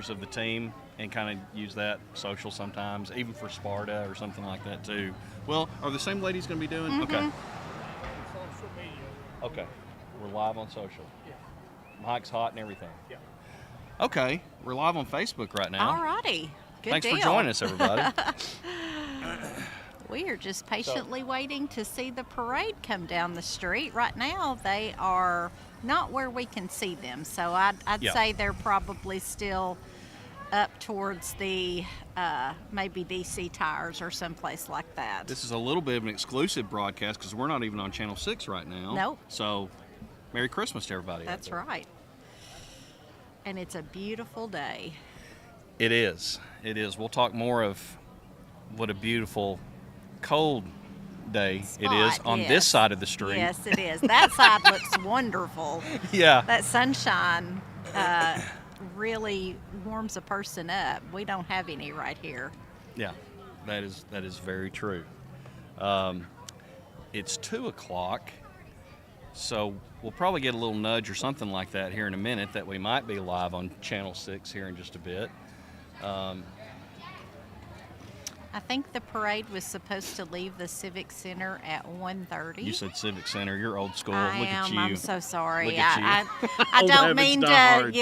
members of the team and kind of use that social sometimes, even for Sparta or something like that too. Well, are the same ladies going to be doing? Mm-hmm. Okay. Social media. Okay. We're live on social. Yeah. Mike's hot and everything. Yeah. Okay. We're live on Facebook right now. All righty. Good Thanks deal. for joining us, everybody. We are just patiently waiting to see the parade come down the street. Right now, they are not where we can see them, so I'd Yeah. say they're probably still up towards the maybe DC Tires or someplace like that. This is a little bit of an exclusive broadcast because we're not even on Channel 6 right now. Nope. So, Merry Christmas to everybody. That's right. And it's a beautiful day. It is. It is. We'll talk more of what a beautiful, cold day it is on yes. this side of the street. Yes, it is. That side looks wonderful. Yeah. That sunshine really warms a person up. We don't have any right here. Yeah, that is very true. It's 2 o'clock, so we'll probably get a little nudge or something like that here in a minute that we might be live on Channel 6 here in just a bit. I think the parade was supposed to leave the Civic Center at 1:30. You said Civic Center. You're old school. I Look am. at you. I'm so sorry. Look at I Old don't habits mean die to, hard.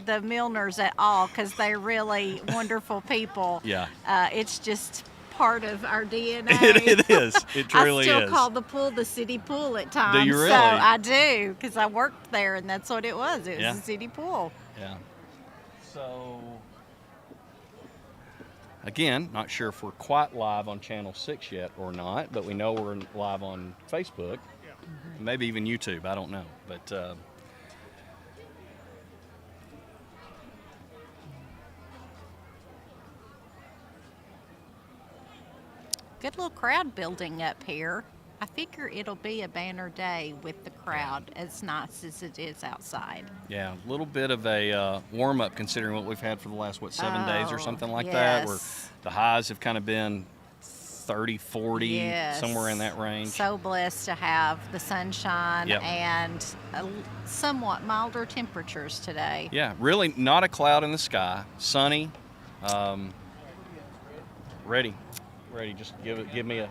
the Milners at all, because they're really wonderful people. Yeah. It's just part of our DNA. It is. It truly I still is. call the pool the city pool at times. you really? So I do, because I worked there, and that's what it was. It was Yeah. a city pool. Yeah. So, again, not sure if we're quite live on Channel 6 yet or not, but we know we're live on Facebook, maybe even YouTube. I don't know. But Good little crowd building up here. I figure it'll be a banner day with the crowd, as nice as it is outside. yeah, a little bit of a warm-up considering what we've had for the last, 7 days or Oh, something like that, where yes. the highs have kind of been 30, 40, Yes. somewhere in that range. So blessed to have the sunshine Yep. and somewhat milder temperatures today. Yeah, really not a cloud in the sky, sunny, ready. Just give me a.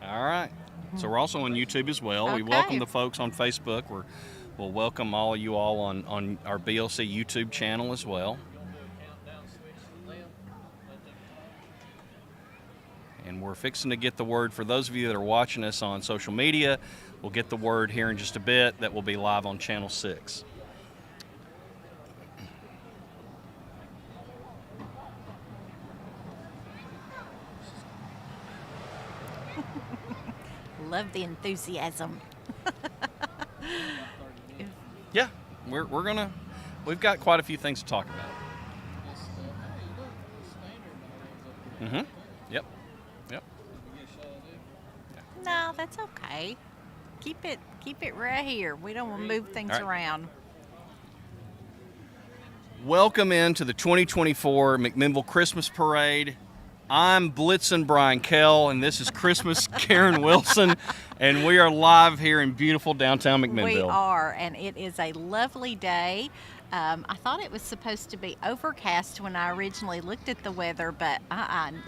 All right. So we're also on YouTube as well. We Okay. welcome the folks on Facebook. We'll welcome all of you all on our BLC YouTube channel as well. And we're fixing to get the word for those of you that are watching us on social media. We'll get the word here in just a bit that will be live on Channel 6. Love the enthusiasm. Yeah, we've got quite a few things to talk about. Mm-hmm. Yep. No, that's okay. Keep it right here. We don't want to move things All right. around. Welcome into the 2024 McMinnville Christmas Parade. I'm Blitzen Brian Kell, and this is Christmas Karen Wilson, and we are live here in beautiful downtown McMinnville. We are, and it is a lovely day. I thought it was supposed to be overcast when I originally looked at the weather, but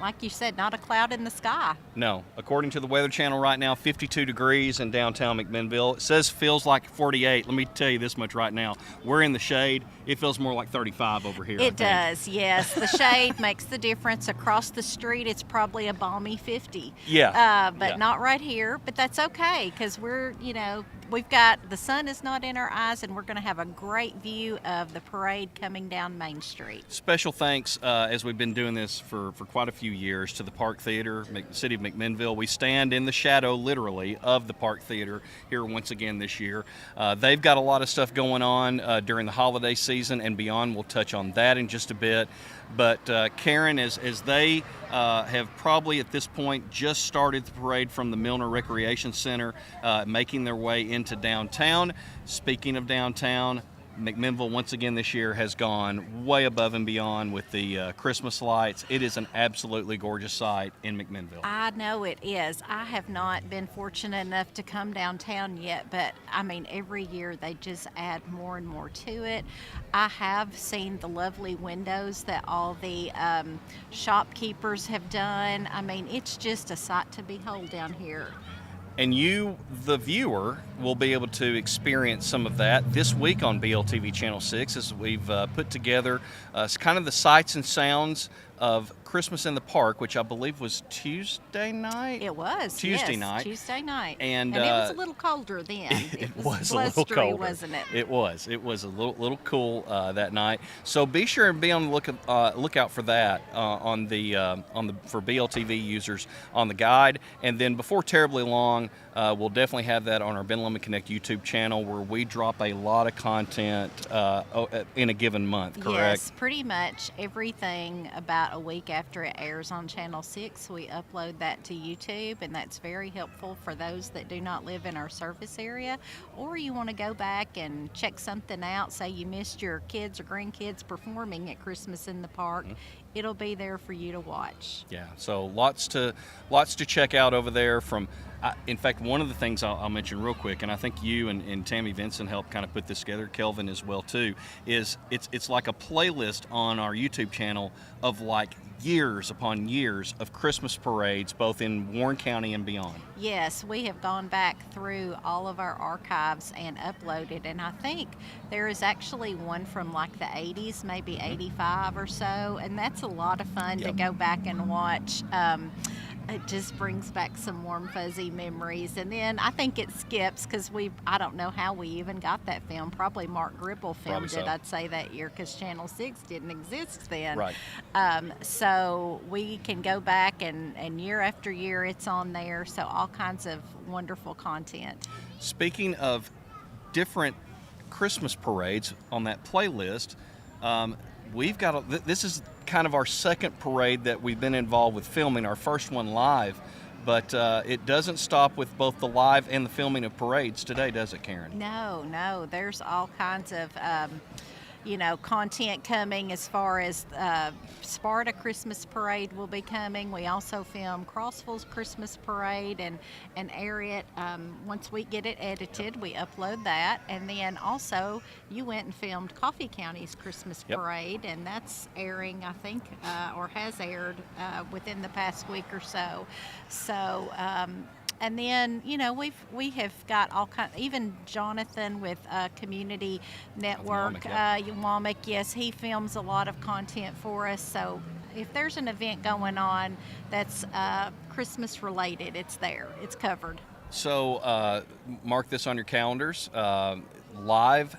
like you said, not a cloud in the sky. No, according to the Weather Channel right now, 52 degrees in downtown McMinnville. It says feels like 48. Let me tell you this much right now. We're in the shade. It feels more like 35 over here. It does, yes. The shade makes the difference. Across the street, it's probably a balmy 50. Yeah. But Yeah. not right here. But that's okay, because we've got, the sun is not in our eyes, and we're going to have a great view of the parade coming down Main Street. Special thanks, as we've been doing this for quite a few years, to the Park Theater, City of McMinnville. We stand in the shadow, literally, of the Park Theater here once again this year. They've got a lot of stuff going on during the holiday season and beyond. We'll touch on that in just a bit. But Karen, as they have probably at this point just started the parade from the Milner Recreation Center, making their way into downtown. Speaking of downtown, McMinnville, once again this year, has gone way above and beyond with the Christmas lights. It is an absolutely gorgeous sight in McMinnville. I know it is. I have not been fortunate enough to come downtown yet, but I mean, every year they just add more and more to it. I have seen the lovely windows that all the shopkeepers have done. I mean, it's just a sight to behold down here. And you, the viewer, will be able to experience some of that this week on BLTV Channel 6 as we've put together kind of the sights and sounds of Christmas in the Park, which I believe was Tuesday night? It was. Tuesday yes, night. Tuesday night. And it was a little colder then. It was a little blustery, colder, wasn't it? It was. It was a little cool that night. So be sure and be on the lookout for that on the for BLTV users on the guide. And then before terribly long, we'll definitely have that on our Ben Lomand Connect YouTube channel, where we drop a lot of content in a given month. Correct? Yes, pretty much everything about a week after it airs on Channel 6, we upload that to YouTube, and that's very helpful for those that do not live in our service area, or you want to go back and check something out, say you missed your kids or grandkids performing at Christmas in the Park. Mm-hmm. It'll be there for you to watch. Yeah, so lots to check out over there. In fact, one of the things I'll mention real quick, and I think you and Tammy Vincent helped kind of put this together, Kelvin as well too, is it's like a playlist on our YouTube channel of like years upon years of Christmas parades, both in Warren County and beyond. Yes, we have gone back through all of our archives and uploaded, and I think there is actually one from like the 80s, maybe 85 or so, and that's a lot of fun to go back and watch. It just brings back some warm, fuzzy memories. And then I think it skips because I don't know how we even got that film. Probably Mark Gribble filmed it, I'd say, that year, because Channel 6 didn't exist then. Right. So we can go back and year after year it's on there. So all kinds of wonderful content. Speaking of different Christmas parades on that playlist, we've got this is kind of our second parade that we've been involved with filming, our first one live, but it doesn't stop with both the live and the filming of parades today, does it, Karen? No, there's all kinds of content coming as far as Sparta Christmas Parade will be coming. We also film Crossville's Christmas Parade and air it. Once we get it edited, we upload that. And then also you went and filmed Coffee County's Christmas Parade, and that's airing, I think, or has aired within the past week or so. So and then, we have got all kinds, even Jonathan with Community Network, Womack, yes, he films a lot of content for us. So if there's an event going on that's Christmas related, it's there, it's covered. So mark this on your calendars. Live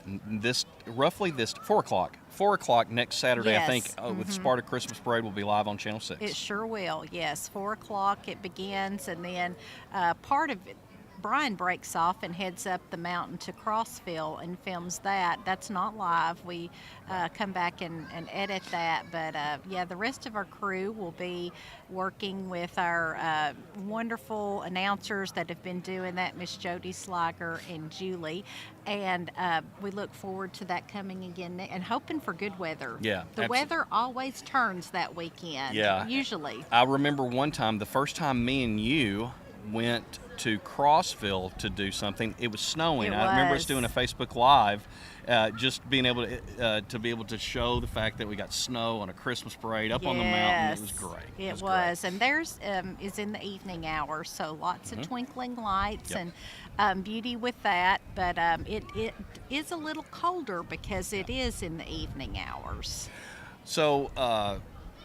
roughly 4 o'clock next Saturday, yes. I think, with Sparta Christmas Parade will be live on Channel 6. It sure will, yes. 4 o'clock it begins, and then part of it, Brian breaks off and heads up the mountain to Crossville and films that. That's not live. We come back and edit that. But the rest of our crew will be working with our wonderful announcers that have been doing that, Miss Jody Slager and Julie. And we look forward to that coming again and hoping for good weather. Yeah, the weather always turns that weekend. Yeah, usually. I remember one time, the first time me and you went to Crossville to do something. It was snowing. I remember us doing a Facebook Live, just being able to be able to show the fact that we got snow on a Christmas parade up on the mountain. It was great. It was. And theirs is in the evening hours, so lots of twinkling lights and beauty with that. But it is a little colder because it is in the evening hours. So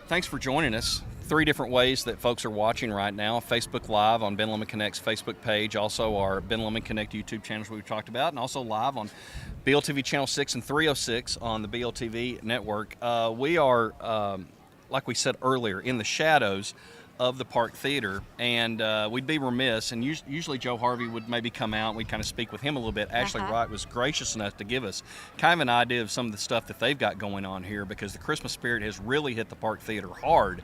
thanks for joining us. 3 different ways that folks are watching right now: Facebook Live on Ben Lomand Connect's Facebook page, also our Ben Lomand Connect YouTube channels we've talked about, and also live on BLTV Channel 6 and 306 on the BLTV network. We are, like we said earlier, in the shadows of the Park Theater, and we'd be remiss, and usually Joe Harvey would maybe come out and we'd kind of speak with him a little bit. Ashley Wright was gracious enough to give us kind of an idea of some of the stuff that they've got going on here, because the Christmas spirit has really hit the Park Theater hard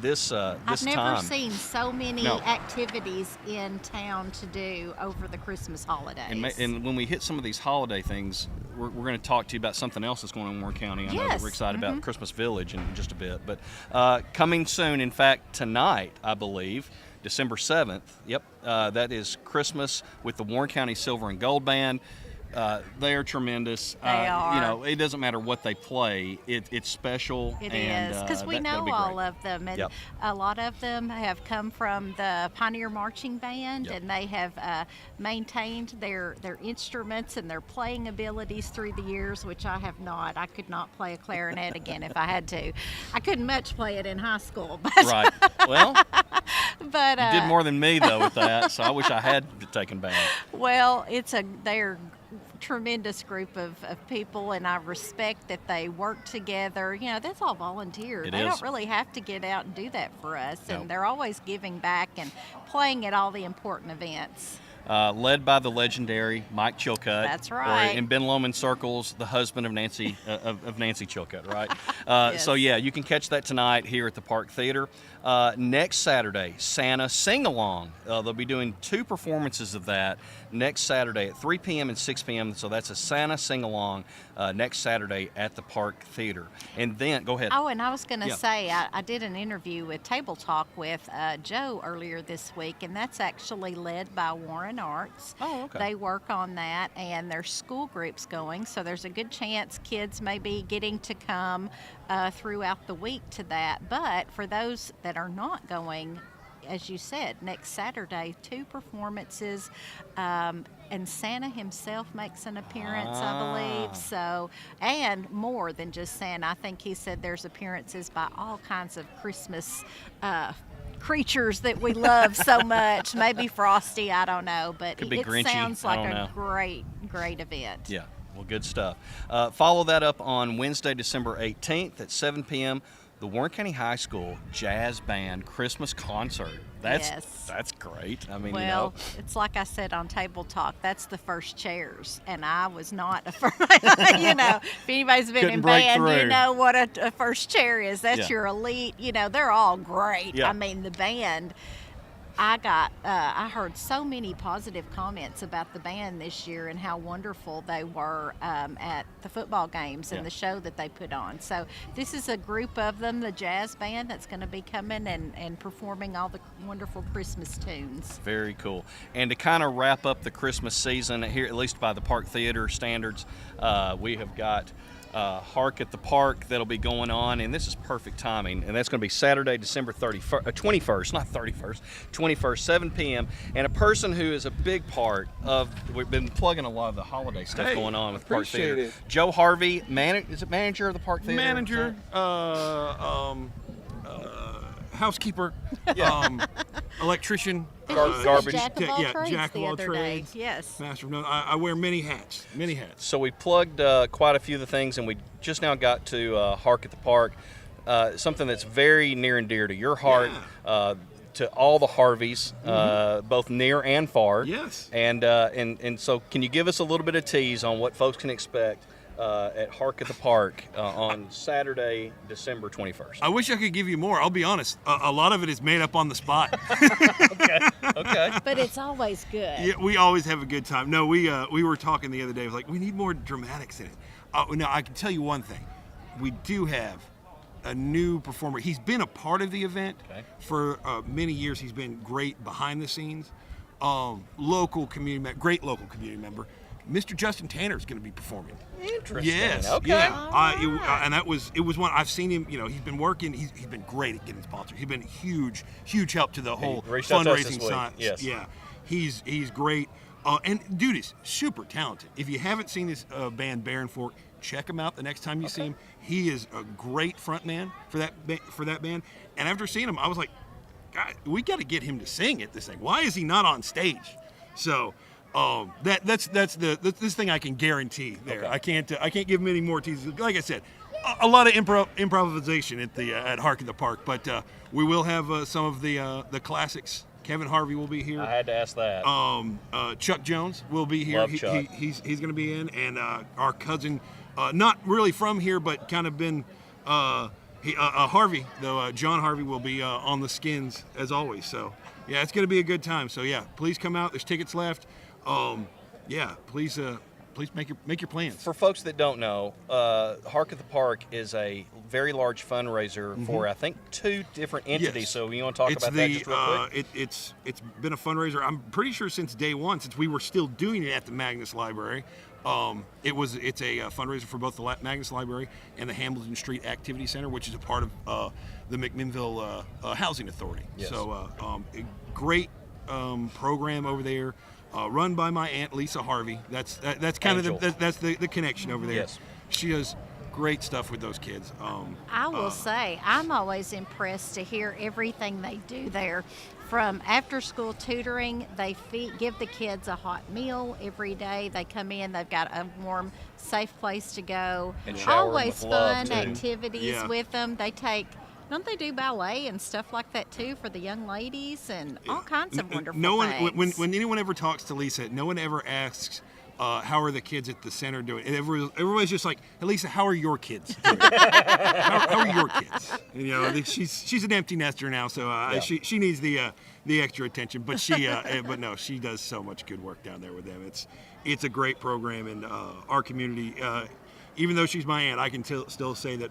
this time. I've never seen so many activities in town to do over the Christmas holidays. And when we hit some of these holiday things, we're going to talk to you about something else that's going on in Warren County. I know that Yes. we're excited about Christmas Village in just a bit. But coming soon, in fact, tonight, I believe, December 7th, yep, that is Christmas with the Warren County Silver and Gold Band. They are tremendous. They are. You know, it doesn't matter what they play. It's special. It and, is, because we that'll know be all great. of them, and Yep. a lot of them have come from the Pioneer Marching Band, Yep. and they have maintained their instruments and their playing abilities through the years, which I have not. I could not play a clarinet again if I had to. I couldn't much play it in high school, but Right. Well, but you did more than me, though, with that, so I wish I had taken band. well, they're tremendous group of people, and I respect that they work together. You know, that's all volunteer. It They is. don't really have to get out and do that for us, No. and they're always giving back and playing at all the important events. Led by the legendary Mike Chilcutt. That's right. Or in Ben Lomand circles, the husband of Nancy of Nancy Chilcutt, right? Yes. So yeah, you can catch that tonight here at the Park Theater. Next Saturday, Santa Sing Along. They'll be doing 2 performances of that next Saturday at 3 p.m. and 6 p.m. So that's a Santa Sing Along next Saturday at the Park Theater. And then, go ahead. Oh, and I was going to Yeah. say, I did an interview with Table Talk with Joe earlier this week, and that's actually led by Warren Arts. Oh, okay. They work on that, and there's school groups going, so there's a good chance kids may be getting to come throughout the week to that. But for those that are not going, as you said, next Saturday, 2 performances, and Santa himself makes an appearance, I believe. So, and more than just Santa. I think he said there's appearances by all kinds of Christmas creatures that we love so much. Maybe Frosty, I don't know, but Could be it Grinchy, sounds I like don't a know. great event. Yeah, well, good stuff. Follow that up on Wednesday, December 18th at 7 p.m. The Warren County High School Jazz Band Christmas Concert. Yes. That's great. I mean, Well, it's like I said on Table Talk, that's the first chairs, and I was not a first. You know, if anybody's been Couldn't in break band, you through. know what a first chair is. That's Yeah. your elite. You know, they're all great. Yeah. I mean, the band. I heard so many positive comments about the band this year and how wonderful they were at the football games and Yeah. the show that they put on. So this is a group of them, the jazz band, that's going to be coming and performing all the wonderful Christmas tunes. very cool. And to kind of wrap up the Christmas season here, at least by the Park Theater standards, we have got Hark at the Park that'll be going on, and this is perfect timing, and that's going to be Saturday, December 21st, not 31st, 21st, 7 p.m. And a person who is a big part of, we've been plugging a lot of the holiday stuff Hey, going on with Park appreciate Theater. it. Joe Harvey, is it manager of the Park Theater? Manager, housekeeper, electrician, And he said garbage. Jack of all yeah, trades jack of the all other trades. day. Yes. master of none. I wear many hats, many hats. So we plugged quite a few of the things, and we just now got to Hark at the Park, something that's very near and dear to your heart, to all the Harveys, both near and far. Yes. And so can you give us a little bit of tease on what folks can expect at Hark at the Park on Saturday, December 21st? I wish I could give you more. I'll be honest. A lot of it is made up on the spot. Okay. But it's always good. Yeah, we always have a good time. No, we were talking the other day. It was like, we need more dramatics in it. Now, I can tell you one thing. We do have a new performer. He's been a part of the event for many years. He's been great behind the scenes. Local community, great local community member. Mr. Justin Tanner is going to be performing. Interesting. Yes. Okay. Yeah. And it was one I've seen him. You know, he's been working. He's been great at getting sponsors. He's been huge help to the whole reached out to us fundraising this week. side. Yes. Yeah. He's great. And dude is super talented. If you haven't seen this band Baron Fork, check him out the next time you see him. He is a great front man for that band. And after seeing him, I was like, God, we got to get him to sing at this thing. Why is he not on stage? So that's this thing I can guarantee there. Okay. I can't give him any more teases. Like I said, a lot of improvisation at Hark at the Park, but we will have some of the classics. Kevin Harvey will be here. I had to ask that. Chuck Jones will be here. Love Chuck. He's going to be in, and our cousin, not really from here, but kind of been Harvey, though. John Harvey will be on the skins as always. So yeah, it's going to be a good time. So yeah, please come out. There's tickets left. Yeah, please please make your plans. For folks that don't know, Hark at the Park is a very large fundraiser for, I think, 2 different entities. Yes. So you want to talk about that just real quick? It's been a fundraiser. I'm pretty sure since day one, since we were still doing it at the Magnus Library. It's a fundraiser for both the Magnus Library and the Hamilton Street Activity Center, which is a part of the McMinnville Housing Authority. Yes. So a great program over there, run by my aunt Lisa Harvey. That's kind Angel. of that's the connection over there. Yes. She does great stuff with those kids. I will say, I'm always impressed to hear everything they do there. From after-school tutoring, they give the kids a hot meal every day. They come in, they've got a warm, safe place to go. And shower 'em Always with love, fun too. activities Yeah. with them. Don't they do ballet and stuff like that too for the young ladies and all kinds of wonderful no one, things? when anyone ever talks to Lisa, no one ever asks, how are the kids at the center doing? And everybody's just like, hey, Lisa, how are your kids doing? how are your kids? And, she's an empty nester now, so she needs the extra attention. But but no, she does so much good work down there with them. It's a great program, and our community, even though she's my aunt, I can still say that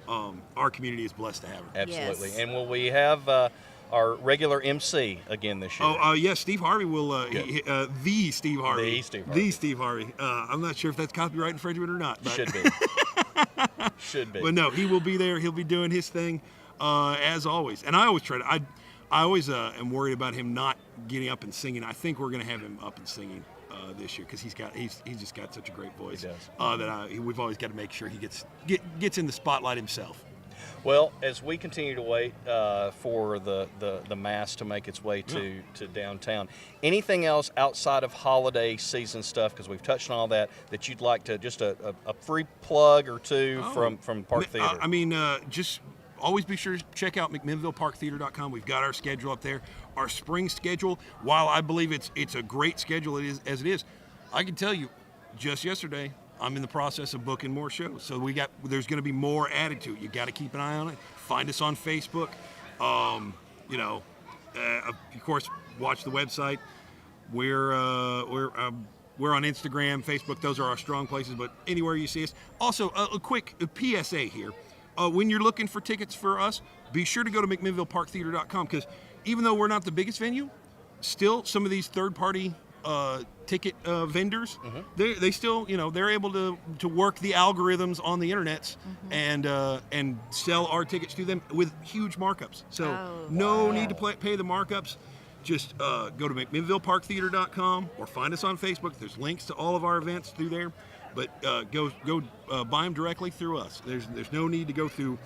our community is blessed to have her. Absolutely. Yes. And will we have our regular MC again this year? Yes, Steve Harvey will. The Steve Harvey. The Steve Harvey. The Steve Harvey. I'm not sure if that's copyright infringement or not. But. Should be. Should be. But no, he will be there. He'll be doing his thing, as always. And I always try to. I always am worried about him not getting up and singing. I think we're going to have him up and singing this year because he's just got such a great voice. He does. That we've always got to make sure he gets in the spotlight himself. Well, as we continue to wait for the mass to make its way to downtown, anything else outside of holiday season stuff, because we've touched on all that you'd like to, just a free plug or two from Park Theater? Just always be sure to check out McMinnvilleParkTheater.com. We've got our schedule up there, our spring schedule. While I believe it's a great schedule as it is, I can tell you, just yesterday, I'm in the process of booking more shows. So there's going to be more added to it. You got to keep an eye on it. Find us on Facebook. Of course, watch the website. We're on Instagram, Facebook. Those are our strong places. But anywhere you see us. Also, a quick PSA here. When you're looking for tickets for us, be sure to go to McMinnvilleParkTheater.com, because even though we're not the biggest venue, still some of these third-party ticket vendors, they still, they're able to work the algorithms on the internets and sell our tickets to them with huge markups. So no need to pay the markups. Just go to McMinnvilleParkTheater.com or find us on Facebook. There's links to all of our events through there. But go buy them directly through us. There's no need to go through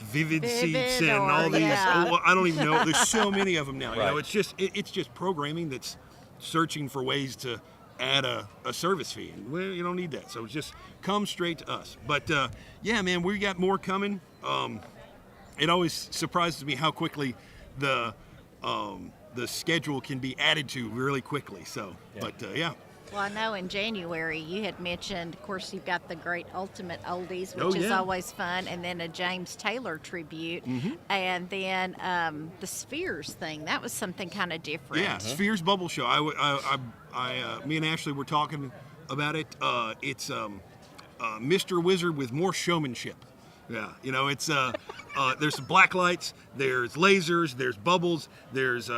Vivid Seats and all these. I don't even know. There's so many of them now. Right. It's just programming that's searching for ways to add a service fee, and you don't need that. So just come straight to us. But man, we got more coming. It always surprises me how quickly the schedule can be added to really quickly. So, Well, I know in January you had mentioned, of course, you've got the great Ultimate Oldies, which is always fun, and then a James Taylor tribute, and then the Spheres thing. That was something kind of different. Yeah, Spheres Bubble Show. Me and Ashley were talking about it. It's Mr. Wizard with more showmanship. Yeah, it's there's some black lights, there's lasers, there's bubbles, there's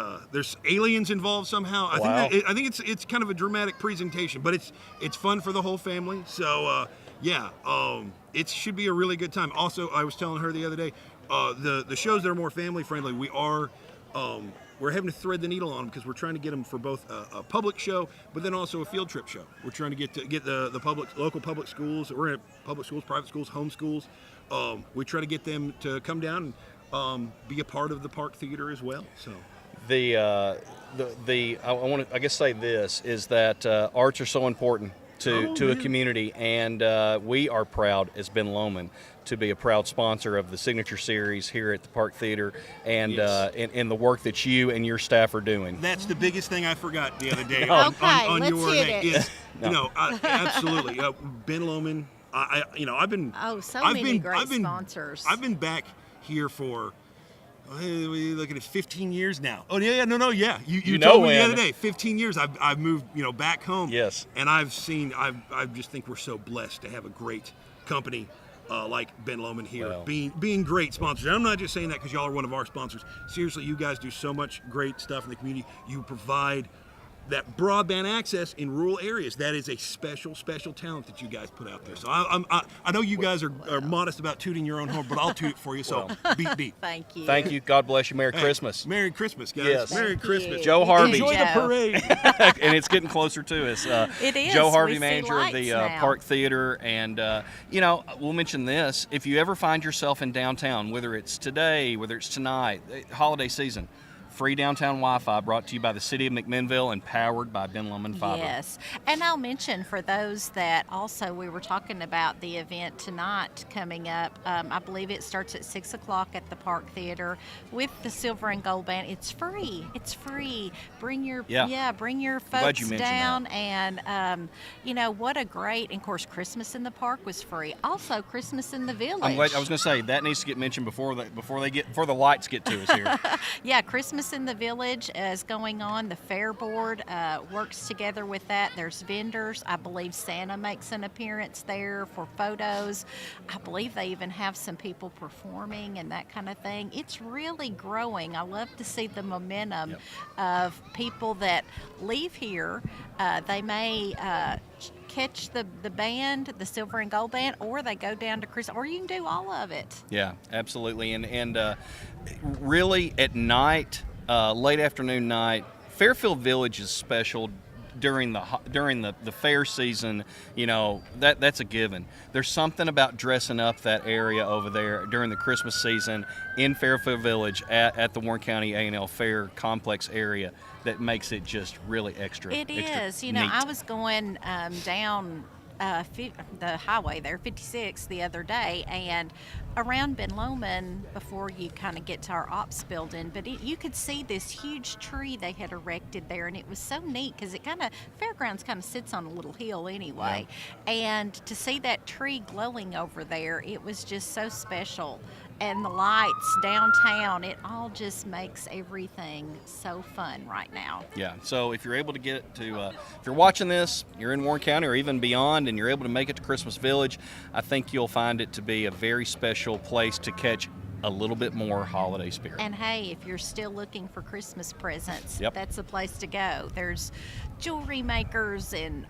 aliens involved somehow. I think it's kind of a dramatic presentation, but it's fun for the whole family. So it should be a really good time. Also, I was telling her the other day, the shows that are more family friendly, we're having to thread the needle on them because we're trying to get them for both a public show, but then also a field trip show. We're trying to get the local public schools. We're at public schools, private schools, home schools. We try to get them to come down and be a part of the Park Theater as well. So I want to say this is that arts are so important to a community, and we are proud as Ben Lomand to be a proud sponsor of the Signature Series here at the Park Theater, and in the work that you and your staff are doing. That's the biggest thing I forgot the other day let's your hit thing. it. Absolutely. Ben Lomand. I've been many great sponsors. I've been back here for we looking at 15 years now. Oh yeah, yeah. You know told me the when. other day. 15 years. I've moved, back home. Yes. And I just think we're so blessed to have a great company like Ben Lomand here, Well. being great sponsors. And I'm not just saying that because y'all are one of our sponsors. Seriously, you guys do so much great stuff in the community. You provide that broadband access in rural areas. That is a special talent that you guys put out there. So I know you guys are modest about tooting your own horn, but I'll toot it for you. So beat. Thank you. Thank you. God bless you. Merry Hey, Christmas. Merry Christmas, guys. Yes. Merry Thank Christmas. you. Joe Harvey. Enjoy the Joe. parade. And it's getting closer to us. It is. Joe Harvey, We see manager of the lights now. Park Theater. And, we'll mention this. If you ever find yourself in downtown, whether it's today, whether it's tonight, holiday season, free downtown Wi-Fi brought to you by the City of McMinnville and powered by Ben Lomand Fiber. Yes, and I'll mention for those that also we were talking about the event tonight coming up. I believe it starts at 6 o'clock at the Park Theater with the Silver and Gold Band. It's free. It's free. Bring your bring your glad you folks mentioned down, and what a great. And of course, Christmas in the Park was free. Also, Christmas in the Village. I'm glad, I was going to say that needs to get mentioned before the lights get to us here. Yeah, Christmas in the Village is going on. The Fair Board works together with that. There's vendors. I believe Santa makes an appearance there for photos. I believe they even have some people performing and that kind of thing. It's really growing. I love to see the momentum of people that leave here. They may catch the band, the Silver and Gold Band, or they go down to Chris, or you can do all of it. Yeah, absolutely. And really at night, late afternoon night, Fairfield Village is special during the fair season. That's a given. There's something about dressing up that area over there during the Christmas season in Fairfield Village at the Warren County A&L Fair Complex area that makes it just really extra. It extra is. Neat. I was going down the highway there, 56, the other day, and around Ben Lomand before you kind of get to our ops building, but you could see this huge tree they had erected there, and it was so neat because fairgrounds kind of sits on a little hill anyway, and to see that tree glowing over there, it was just so special. And the lights downtown, it all just makes everything so fun right now. Yeah, so if you're able to get to, if you're watching this, you're in Warren County or even beyond, and you're able to make it to Christmas Village, I think you'll find it to be a very special place to catch a little bit more holiday spirit. And hey, if you're still looking for Christmas presents, Yep. that's the place to go. There's jewelry makers and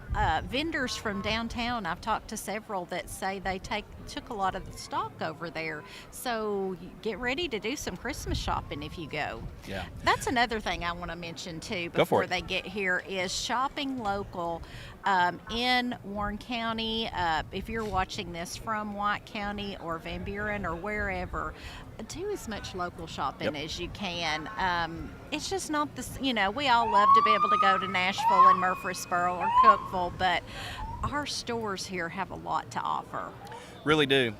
vendors from downtown. I've talked to several that say they took a lot of the stock over there. So get ready to do some Christmas shopping if you go. Yeah. That's another thing I want to mention too Go for before it. they get here is shopping local in Warren County. If you're watching this from White County or Van Buren or wherever, do as much local shopping as you can. It's just not this, we all love to be able to go to Nashville and Murfreesboro or Cookeville, but our stores here have a lot to offer. Really do.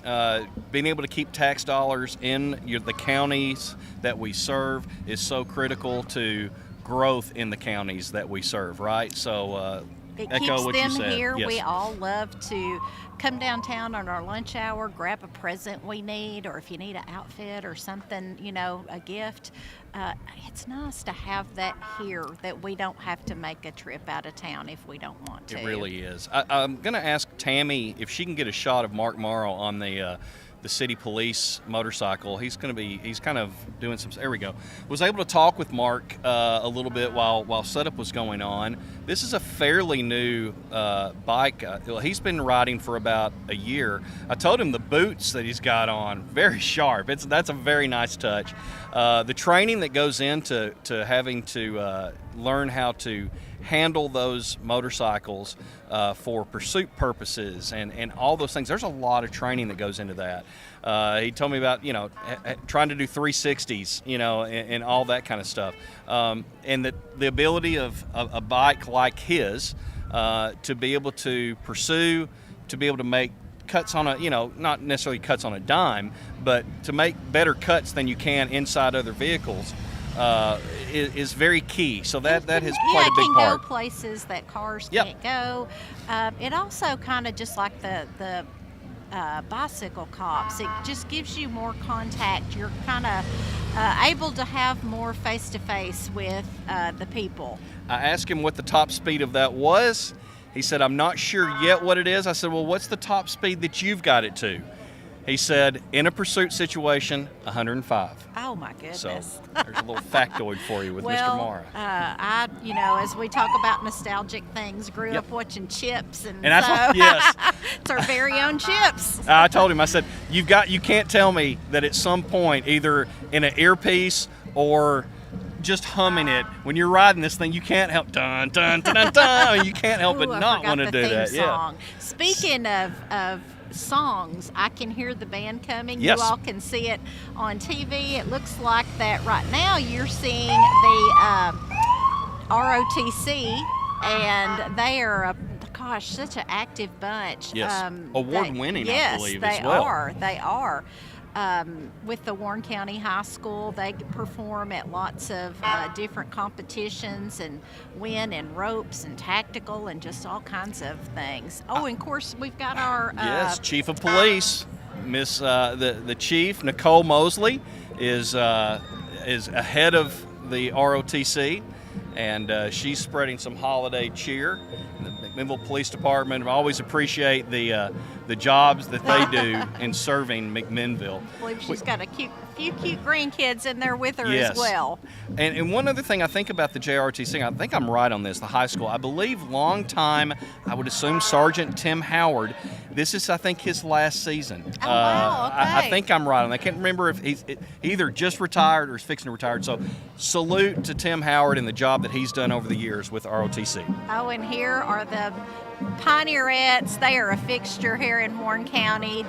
Being able to keep tax dollars in the counties that we serve is so critical to growth in the counties that we serve, right? So It echo keeps what them you said. here. Yes. We all love to come downtown on our lunch hour, grab a present we need, or if you need an outfit or something, a gift. It's nice to have that here, that we don't have to make a trip out of town if we don't want to. It really is. I'm going to ask Tammy if she can get a shot of Mark Morrow on the city police motorcycle. He's kind of doing some. There we go. Was able to talk with Mark a little bit while setup was going on. This is a fairly new bike. He's been riding for about a year. I told him the boots that he's got on, very sharp. That's a very nice touch. The training that goes into having to learn how to handle those motorcycles for pursuit purposes and all those things. There's a lot of training that goes into that. He told me about trying to do 360s, and all that kind of stuff. And the ability of a bike like his to be able to pursue, to be able to make cuts on not necessarily cuts on a dime, but to make better cuts than you can inside other vehicles. Is very key. So that has played a big it can part. go places that cars can't go. It also kind of just like the bicycle cops. It just gives you more contact. You're kind of able to have more face-to-face with the people. I asked him what the top speed of that was. He said, I'm not sure yet what it is. I said, well, what's the top speed that you've got it to? He said, in a pursuit situation, 105. Oh my goodness. So there's a little factoid for you with well, Mr. Mara. I, as we talk about nostalgic things, grew Yep. up watching Chips, and that's so what- yes. it's our very own Chips. I told him, I said, you can't tell me that at some point, either in an earpiece or just humming it, when you're riding this thing, you can't help dun dun dun dun dun. You can't help Ooh, but I not forgot want to the do theme that. Song. Speaking of songs, I can hear the band coming. Yes. You all can see it on TV. It looks like that right now you're seeing the ROTC, and they are such an active bunch. Yes. Award-winning, I yes, believe, they as well. are. They are. With the Warren County High School, they perform at lots of different competitions and win in ropes and tactical and just all kinds of things. Oh, and of course we've got our Yes, Chief of Police, Miss the Chief Nicole Mosley is ahead of the ROTC, and she's spreading some holiday cheer. The McMinnville Police Department always appreciate the jobs that they do in serving McMinnville. I believe she's got a few cute grandkids in there with her Yes. as well. And one other thing I think about the JRTC, I think I'm right on this, the high school. I believe long time, I would assume Sergeant Tim Howard, this is, I think, his last season. Oh, wow, I okay. think I'm right on that. I can't remember if he's either just retired or is fixing to retire. So salute to Tim Howard and the job that he's done over the years with ROTC. Oh, and here are the Pioneerettes. They are a fixture here in Warren County.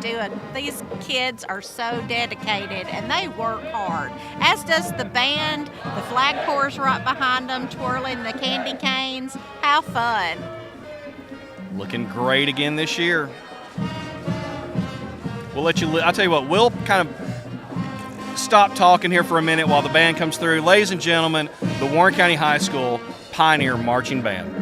These kids are so dedicated and they work hard, as does the band. The flag corps right behind them, twirling the candy canes. How fun. Looking great again this year. We'll let you, I'll tell you what, we'll kind of stop talking here for a minute while the band comes through. Ladies and gentlemen, the Warren County High School Pioneer Marching Band.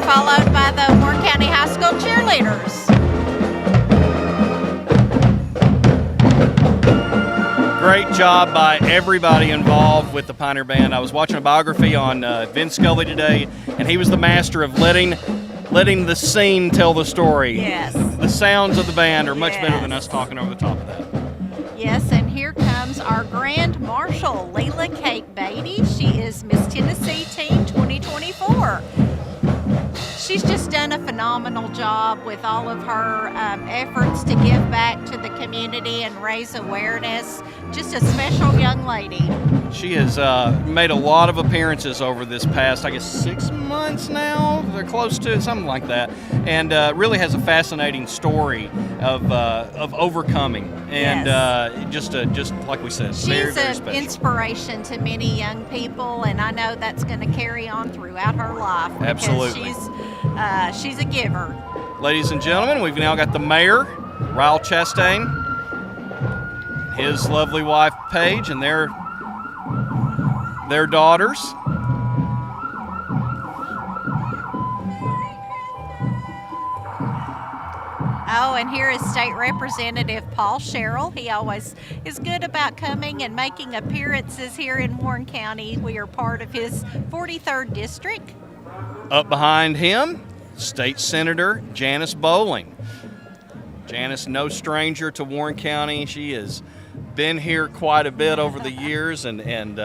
Followed by the Warren County High School cheerleaders. Great job by everybody involved with the Pioneer Band. I was watching a biography on Vince Scully today, and he was the master of letting the scene tell the story. Yes. The sounds of the band are much better Yes. than us talking over the top of that. Yes, and here comes our Grand Marshal, Leila Kate Beatty. She is Miss Tennessee Team 2024. She's just done a phenomenal job with all of her efforts to give back to the community and raise awareness. Just a special young lady. She has made a lot of appearances over this past, I guess, 6 months now. They're close to it, something like that, and really has a fascinating story of overcoming. And just like we said, very, She's very an special. inspiration to many young people, and I know that's going to carry on throughout her life. because Absolutely. She's a giver. Ladies and gentlemen, we've now got the mayor, Ryle Chastain, his lovely wife Paige, and their daughters. Oh, and here is State Representative Paul Sherrill. He always is good about coming and making appearances here in Warren County. We are part of his 43rd district. Up behind him, State Senator Janice Bowling. Janice, no stranger to Warren County. She has been here quite a bit over the years, and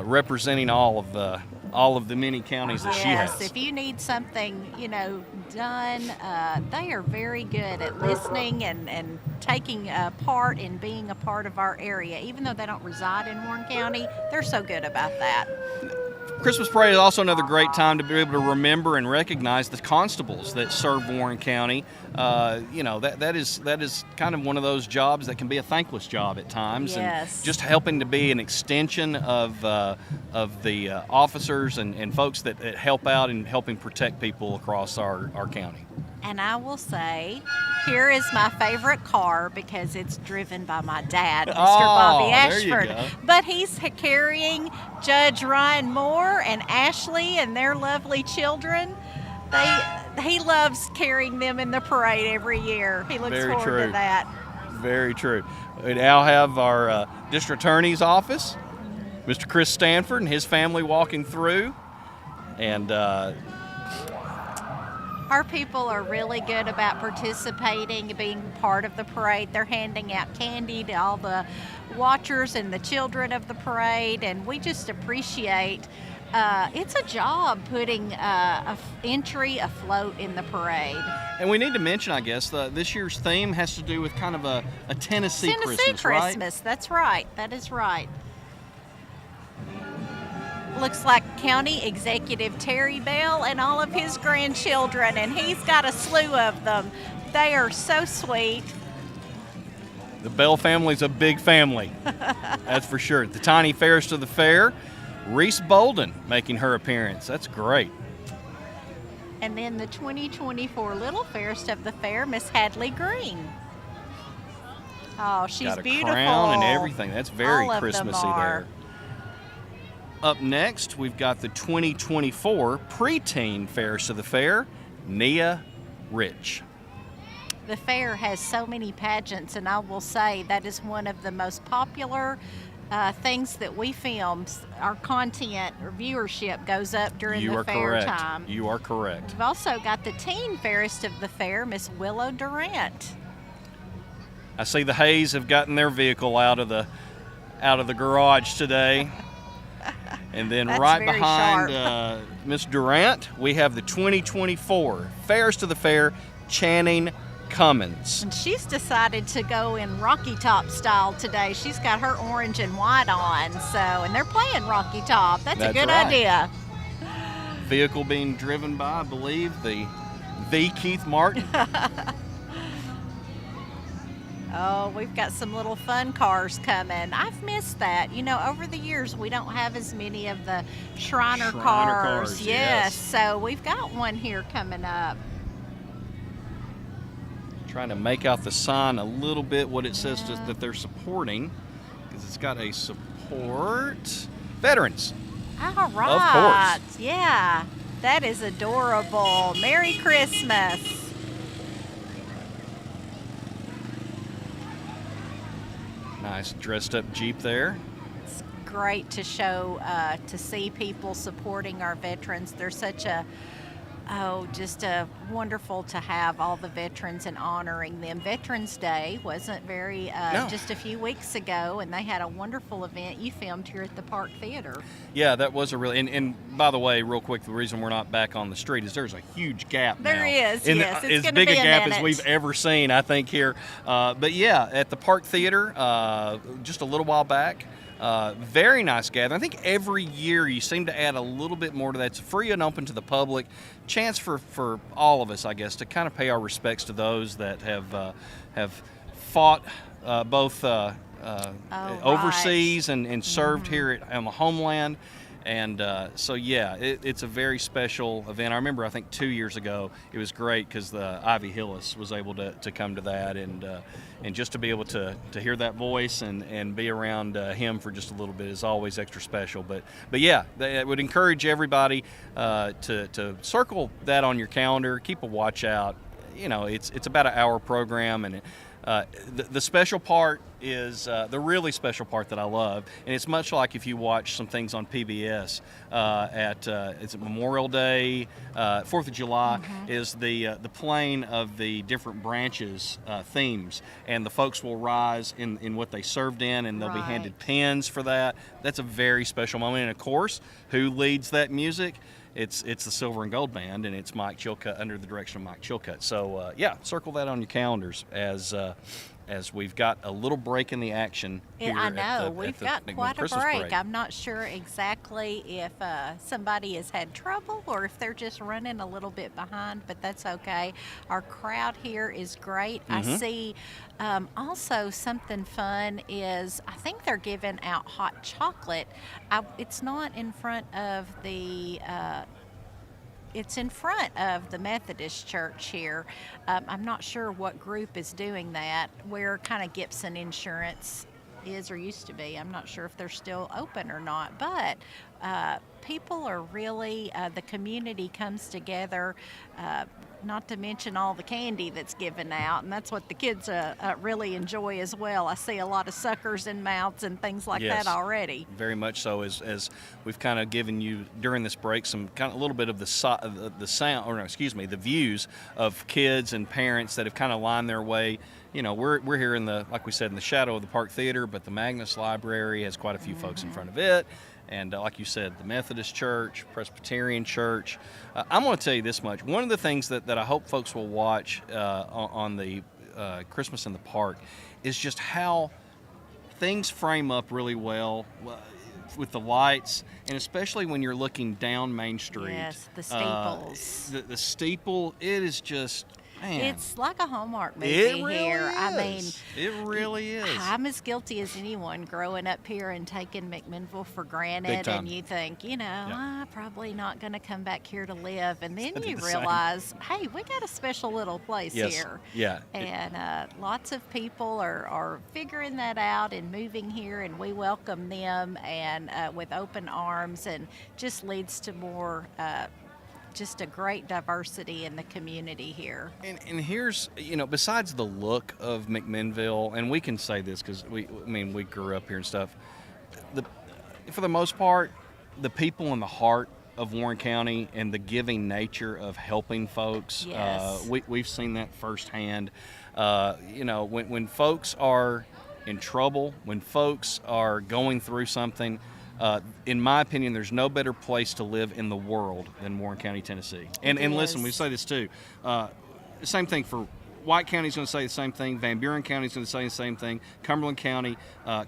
representing all of the many counties that she Yes, has. if you need something, done, they are very good at listening and taking part in being a part of our area. Even though they don't reside in Warren County, they're so good about that. Christmas parade is also another great time to be able to remember and recognize the constables that serve Warren County. That is kind of one of those jobs that can be a thankless job at times, Yes. and just helping to be an extension of the officers and folks that help out in helping protect people across our county. And I will say, here is my favorite car because it's driven by my dad, Mr. Bobby there you Ashford. go. But he's carrying Judge Ryan Moore and Ashley and their lovely children. He loves carrying them in the parade every year. He looks Very forward true. to that. Very true. We now have our district attorney's office, Mr. Chris Stanford and his family walking through, and Our people are really good about participating, being part of the parade. They're handing out candy to all the watchers and the children of the parade, and we just appreciate. It's a job putting entry afloat in the parade. And we need to mention, I guess, this year's theme has to do with kind of a Tennessee Christmas, right? Christmas, that's right. That is right. Looks like County Executive Terry Bell and all of his grandchildren, and he's got a slew of them. They are so sweet. The Bell family's a big family, that's for sure. The tiny fairest of the fair, Reese Bolden making her appearance. That's great. And then the 2024 Little Fairest of the Fair, Miss Hadley Green. Oh, she's Got a beautiful. crown and everything. That's very All of them Christmassy are. there. Up next, we've got the 2024 Preteen Fairest of the Fair, Nia Rich. The fair has so many pageants, and I will say that is one of the most popular things that we film. Our content or viewership goes up during You the are fair correct. time. You are correct. We've also got the teen fairest of the fair, Miss Willow Durant. I see the Hayes have gotten their vehicle out of the garage today. And then That's right very behind Miss Durant, we have the 2024 Fairest of the Fair, Channing Cummins. And she's decided to go in Rocky Top style today. She's got her orange and white on, and they're playing Rocky Top. That's a good right. idea. Vehicle being driven by, I believe, the Keith Martin. Oh, we've got some little fun cars coming. I've missed that. Over the years, we don't have as many of the Shriner cars. yes. So we've got one here coming up. Trying to make out the sign a little bit, what it says that they're supporting, because it's got a support veterans. All right. Of course. Yeah, that is adorable. Merry Christmas. Nice dressed up Jeep there. It's great to show, to see people supporting our veterans. They're such just wonderful to have all the veterans and honoring them. Veterans Day wasn't just a few weeks ago, and they had a wonderful event you filmed here at the Park Theater. Yeah, that was a really, and by the way, real quick, the reason we're not back on the street is there's a huge gap now. There is, yes. It's as gonna big be a a gap as minute. we've ever seen, I think, here. But yeah, at the Park Theater, just a little while back, very nice gathering. I think every year you seem to add a little bit more to that. It's free and open to the public. Chance for all of us, I guess, to kind of pay our respects to those that have fought both overseas and served here on the homeland. And so, yeah, it's a very special event. I remember, I think 2 years ago, it was great because the Ivy Hillis was able to come to that, and just to be able to hear that voice and be around him for just a little bit is always extra special. But yeah, I would encourage everybody to circle that on your calendar, keep a watch out. it's about an hour program, and the special part is the really special part that I love, and it's much like if you watch some things on PBS it's Memorial Day, 4th of July, is the playing of the different branches themes, and the folks will rise in what they served in, and they'll be handed pins for that. That's a very special moment, and of course, who leads that music? It's the Silver and Gold Band, and it's Mike Chilcutt under the direction of Mike Chilcutt. So circle that on your calendars as we've got a little break in the action. Here I know at we've the got McMinnville quite a Christmas break. Parade. I'm not sure exactly if somebody has had trouble or if they're just running a little bit behind, but that's okay. Our crowd here is great. I see also something fun is I think they're giving out hot chocolate. It's not in front of the it's in front of the Methodist Church here. I'm not sure what group is doing that, where kind of Gibson Insurance is or used to be. I'm not sure if they're still open or not, but people are really, the community comes together, not to mention all the candy that's given out, and that's what the kids really enjoy as well. I see a lot of suckers in mouths and things like that already. Very much so, as we've kind of given you during this break some kind of a little bit of the sound, or no, excuse me, the views of kids and parents that have kind of lined their way. We're here in like we said, in the shadow of the Park Theater, but the Magnus Library has quite a few folks in front of it. And like you said, the Methodist Church, Presbyterian Church. I'm going to tell you this much. One of the things that I hope folks will watch on the Christmas in the Park is just how things frame up really well with the lights, and especially when you're looking down Main Street. Yes, the steeples. The steeple, it is just... Man. It's like a Hallmark movie It really here. is. I mean, it really is. I'm as guilty as anyone growing up here and taking McMinnville for Big granted. time. And you think, I'm probably not going to come back here to live. And then I did you the same. realize, hey, we got a special little place here. Yeah. And lots of people are figuring that out and moving here, and we welcome them and with open arms, and just leads to more. Just a great diversity in the community here. And here's, besides the look of McMinnville, and we can say this because we grew up here and stuff. For the most part, the people in the heart of Warren County and the giving nature of helping folks. Yes. We've seen that firsthand. When folks are in trouble, when folks are going through something, in my opinion, there's no better place to live in the world than Warren County, Tennessee. And listen, we say this too. Same thing for White County's going to say the same thing. Van Buren County's going to say the same thing. Cumberland County,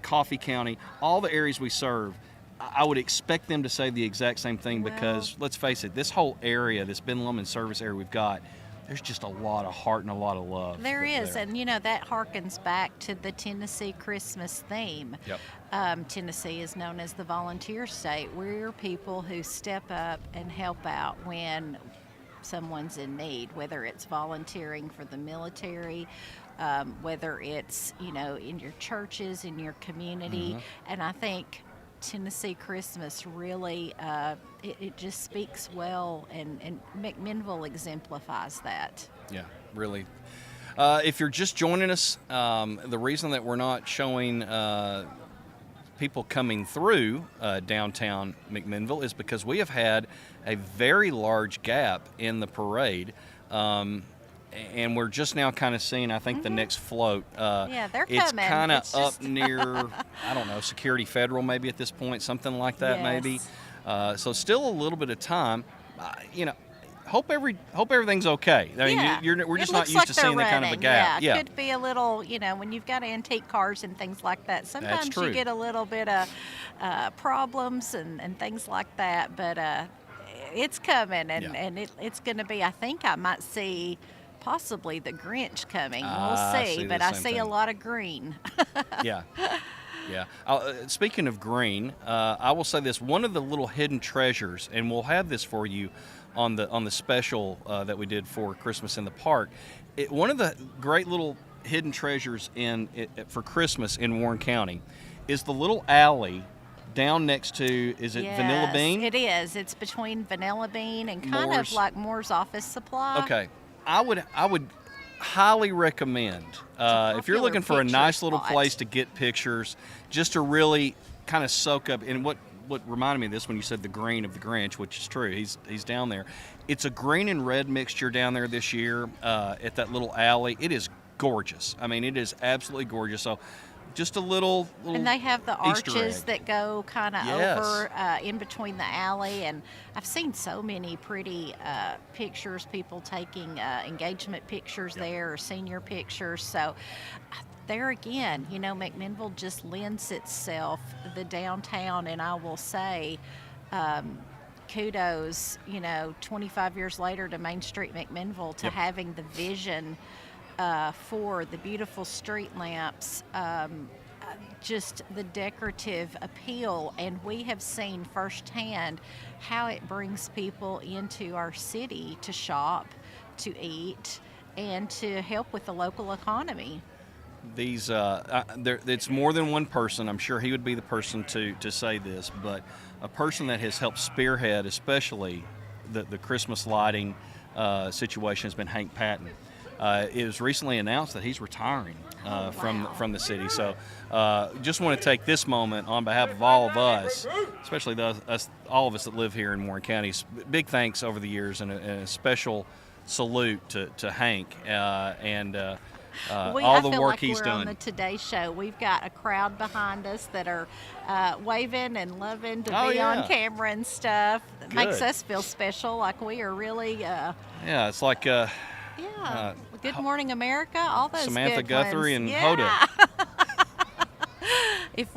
Coffee County, all the areas we serve. I would expect them to say the exact same thing because, let's face it, this whole area, this Ben Lomond service area we've got, there's just a lot of heart and a lot of love. There is, and that harkens back to the Tennessee Christmas theme. Yep. Tennessee is known as the volunteer state. We're people who step up and help out when someone's in need, whether it's volunteering for the military, whether it's, in your churches, in your community. And I think Tennessee Christmas really, it just speaks well, and McMinnville exemplifies that. Yeah, really. If you're just joining us, the reason that we're not showing people coming through downtown McMinnville is because we have had a very large gap in the parade. And we're just now kind of seeing, I think, the next float. Yeah, they're it's coming. It's kind of It's up just... near, I don't know, Security Federal maybe at this point, something like that maybe. So still a little bit of time. Hope everything's okay. I mean, we're just not used to seeing that kind of a gap. Yeah, could be a little, when you've got antique cars and things like that. Sometimes you get a little bit of problems and things like that. But it's coming, and it's going to be, I think I might see possibly the Grinch coming. We'll see, but I see a lot of green. Yeah. Speaking of green, I will say this: one of the little hidden treasures, and we'll have this for you on the special that we did for Christmas in the Park. One of the great little hidden treasures for Christmas in Warren County is the little alley down next to, is it Vanilla Bean? It is. It's between Vanilla Bean and kind of like Moore's Office Supply. Okay. I would highly recommend if you're popular looking for a picture nice little spot. place to get pictures, just to really kind of soak up. And what reminded me of this when you said the green of the Grinch, which is true. He's down there. It's a green and red mixture down there this year at that little alley. It is gorgeous. I mean, it is absolutely gorgeous. So just a little And they have the Easter arches egg. that go kind of Yes. over in between the alley. And I've seen so many pretty pictures, people taking engagement pictures there or senior pictures. So there again, you know, McMinnville just lends itself, the downtown, and I will say, kudos, you know, 25 years later to Main Street McMinnville to Yep. having the vision for the beautiful street lamps, just the decorative appeal. And we have seen firsthand how it brings people into our city to shop, to eat, and to help with the local economy. These it's more than one person. I'm sure he would be the person to say this, but a person that has helped spearhead especially the Christmas lighting situation has been Hank Patton. It was recently announced that he's retiring from the city. So just want to take this moment on behalf of all of us, especially all of us that live here in Warren County. Big thanks over the years, and a special salute to Hank and all the I feel work like he's we're done. on the Today Show. We've got a crowd behind us that are waving and loving to Oh, be yeah. on camera and stuff. It makes Good. us feel special, like we are really, Yeah, it's like Good Morning America, all those Samantha good Guthrie ones. and Yeah. Hoda. If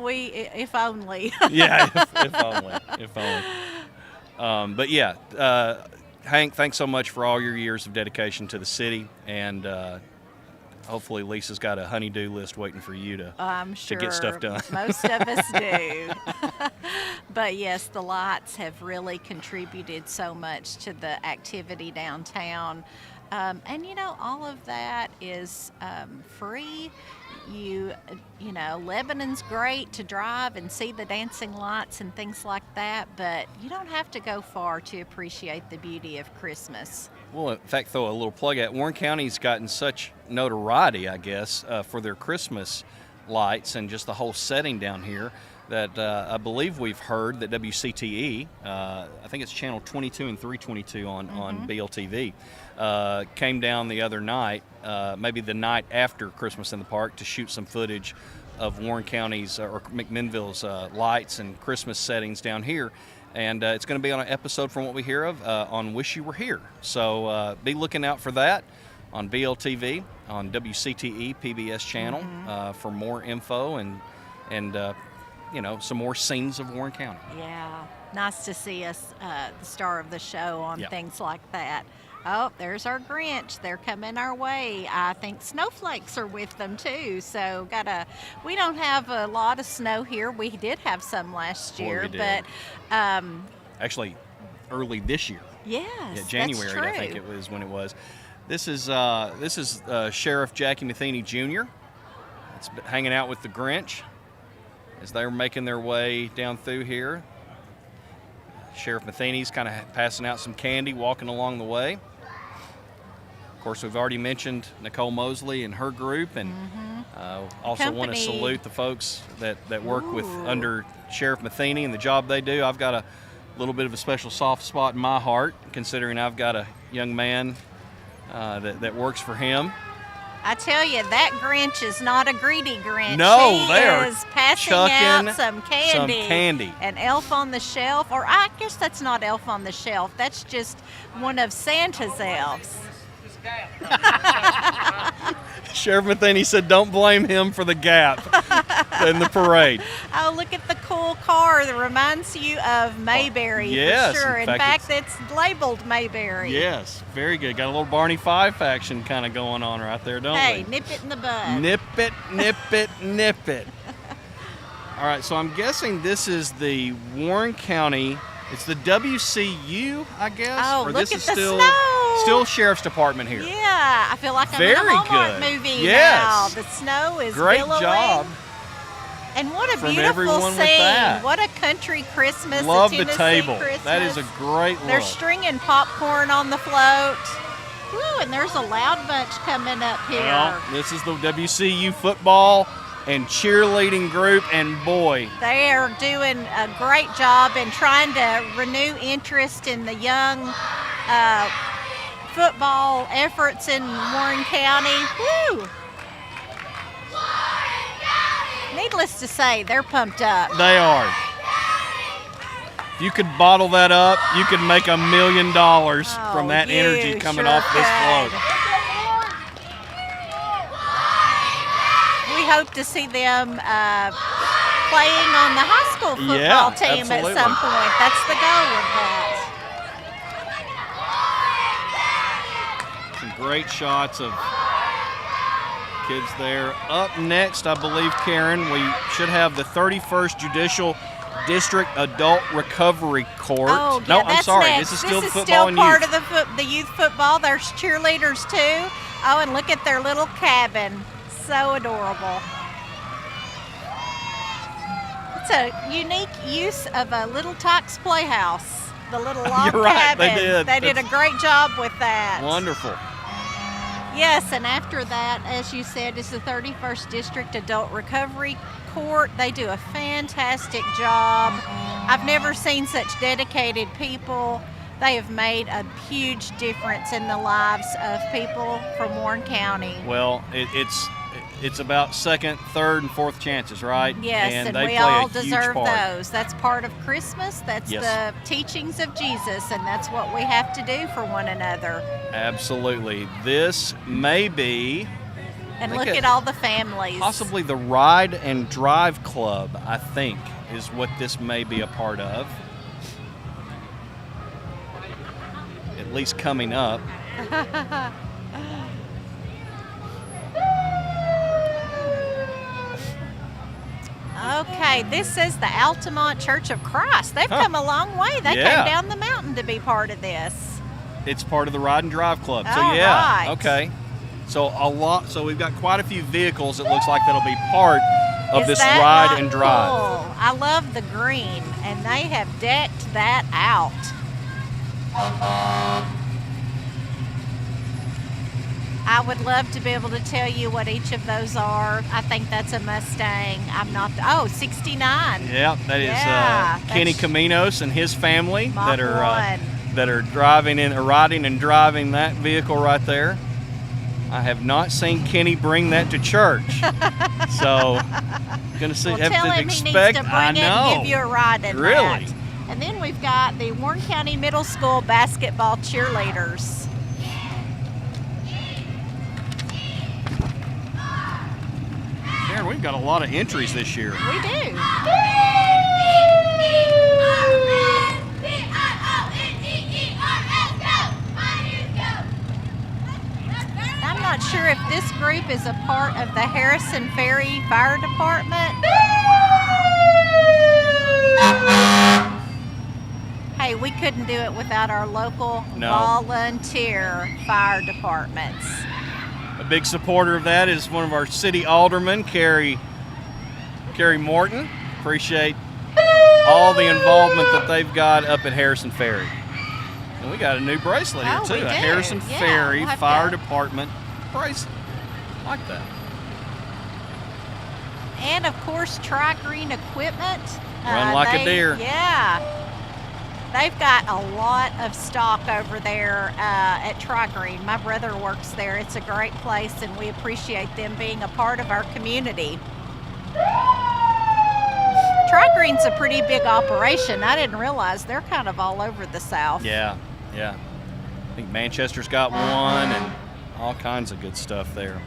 only. Yeah, if only. But yeah, Hank, thanks so much for all your years of dedication to the city, and hopefully Lisa's got a honey-do list waiting for you I'm sure to get stuff done. most of us do. But yes, the lights have really contributed so much to the activity downtown. And you know, all of that is free. You know, Lebanon's great to drive and see the dancing lights and things like that, but you don't have to go far to appreciate the beauty of Christmas. Well, in fact, throw a little plug at Warren County's gotten such notoriety, I guess, for their Christmas lights and just the whole setting down here that I believe we've heard that WCTE, I think it's channel 22 and 322 on BLTV, came down the other night, maybe the night after Christmas in the Park, to shoot some footage of Warren County's or McMinnville's lights and Christmas settings down here. And it's going to be on an episode, from what we hear of, on Wish You Were Here. So be looking out for that on BLTV, on WCTE PBS channel for more info and you know, some more scenes of Warren County. Yeah, nice to see us, the star of the show, on Yeah. things like that. Oh, there's our Grinch. They're coming our way. I think snowflakes are with them too. So we don't have a lot of snow here. We did have some last Boy, year, we did. but Actually, early this year. yes, Yeah, January, that's true. I think it was when it was. This is Sheriff Jackie Matheny Jr. It's hanging out with the Grinch as they're making their way down through here. Sheriff Matheny's kind of passing out some candy, walking along the way. Of course, we've already mentioned Nicole Mosley and her group, and also want to Company. salute the folks that work with Ooh. under Sheriff Matheny and the job they do. I've got a little bit of a special soft spot in my heart, considering I've got a young man that works for him. I tell you, that Grinch is not a greedy Grinch. No, he they are is passing chucking out some candy. An Elf on the Shelf, or I guess that's not Elf on the Shelf. That's just one of Santa's elves. Sheriff Matheny said, "Don't blame him for the gap in the parade." Oh, look at the cool car that reminds you of Mayberry, yes, for sure. in In fact, fact, it's labeled Mayberry. Yes, very good. Got a little Barney Fife action kind of going on right there, don't Hey, we? nip it in the bud. Nip it, nip it, nip it. All right, so I'm guessing this is the Warren County. It's the WCU, I guess. Oh, or look this at is the still snow. Sheriff's Department here. Yeah, I feel like I'm Very in a Hallmark good. movie Yes. now. The snow is Great billowing. job. And what a from beautiful everyone with scene. that. What a country Christmas. Love a the Tennessee table. Christmas. That is a great look. They're stringing popcorn on the float. Woo, and there's a loud bunch coming up here. Well, this is the WCU football and cheerleading group, and boy, They are doing a great job in trying to renew interest in the young football efforts in Warren County. Woo! Needless to say, they're pumped up. they are. If you could bottle that up, you could make $1 million from that you energy coming sure off this could. float. We hope to see them playing on the high school football Yeah, team absolutely. at some point. That's the goal of that. Some great shots of kids there. Up next, I believe, Karen, we should have the 31st Judicial District Adult Recovery Court. Oh, yeah, no, I'm that's sorry. next. This is still This the is football still and part youth. of the youth football. There's cheerleaders too. Oh, and look at their little cabin. So adorable. It's a unique use of a little Tox Playhouse. The little log You're right, they cabin. did. They did a great job with that. Wonderful. Yes, and after that, as you said, is the 31st District Adult Recovery Court. They do a fantastic job. I've never seen such dedicated people. They have made a huge difference in the lives of people from Warren County. Well, it's about second, third, and fourth chances, right? Yes, and and they we play all a huge deserve part. those. That's part of Christmas. That's Yes. the teachings of Jesus, and that's what we have to do for one another. Absolutely. This may be And I look think at all the families. possibly the Ride and Drive Club, I think, is what this may be a part of. At least coming up. Okay, this is the Altamont Church of Christ. They've Huh. come a long way. They Yeah. came down the mountain to be part of this. It's part of the Ride and Drive Club. So All yeah, right. okay. So we've got quite a few vehicles. It looks like that'll be part of Is this that Ride not and Drive. cool? I love the green, and they have decked that out. I would love to be able to tell you what each of those are. I think that's a Mustang. I'm not. 69. Yeah, that is Yeah, Kenny that's Caminos and his family Mach one. that are riding and driving that vehicle right there. I have not seen Kenny bring that to church, so gonna see. Well, have tell to him expect. he needs to bring I it know. and give you a ride in Really? that. And then we've got the Warren County Middle School basketball cheerleaders. Karen, we've got a lot of entries this year. We do. I'm not sure if this group is a part of the Harrison Ferry Fire Department. Hey, we couldn't do it without our local No. volunteer fire departments. A big supporter of that is one of our city aldermen, Carrie Morton. Appreciate all the involvement that they've got up at Harrison Ferry. And we got a new bracelet here Oh, too, we a do. Harrison Yeah, Ferry we'll have Fire to- Department bracelet. Like that. And of course, Tri-Green Equipment. Run like a deer. Yeah. They've got a lot of stock over there at Tri-Green. My brother works there. It's a great place, and we appreciate them being a part of our community. Tri-Green's a pretty big operation. I didn't realize they're kind of all over the South. Yeah. I think Manchester's got one and all kinds of good stuff there.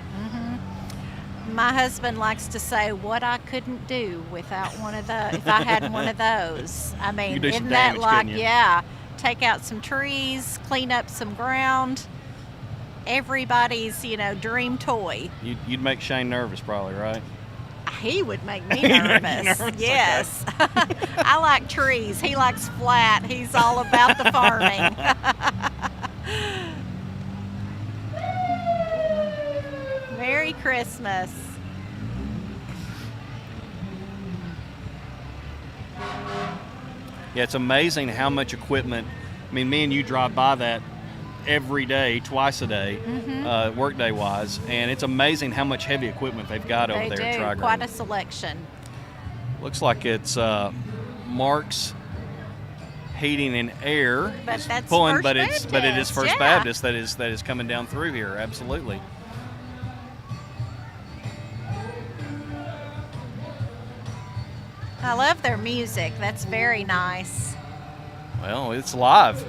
My husband likes to say what I couldn't do without one of those, if I had one of those. I mean, You do some isn't that damage, like, couldn't you? yeah, take out some trees, clean up some ground, everybody's, dream toy. You'd make Shane nervous probably, right? He would make me He'd make you nervous. nervous, Yes. I like trees. He likes flat. He's all about the farming. Merry Christmas. Yeah, it's amazing how much equipment. I mean, me and you drive by that every day, twice a day, workday wise, and it's amazing how much heavy equipment they've got over there at Tri-Grade. Quite a selection. Looks like it's Mark's Heating and Air But is that's pulling, First but it is Baptist, First yeah. Baptist that is coming down through here. Absolutely. I love their music. That's very nice. Well, it's live.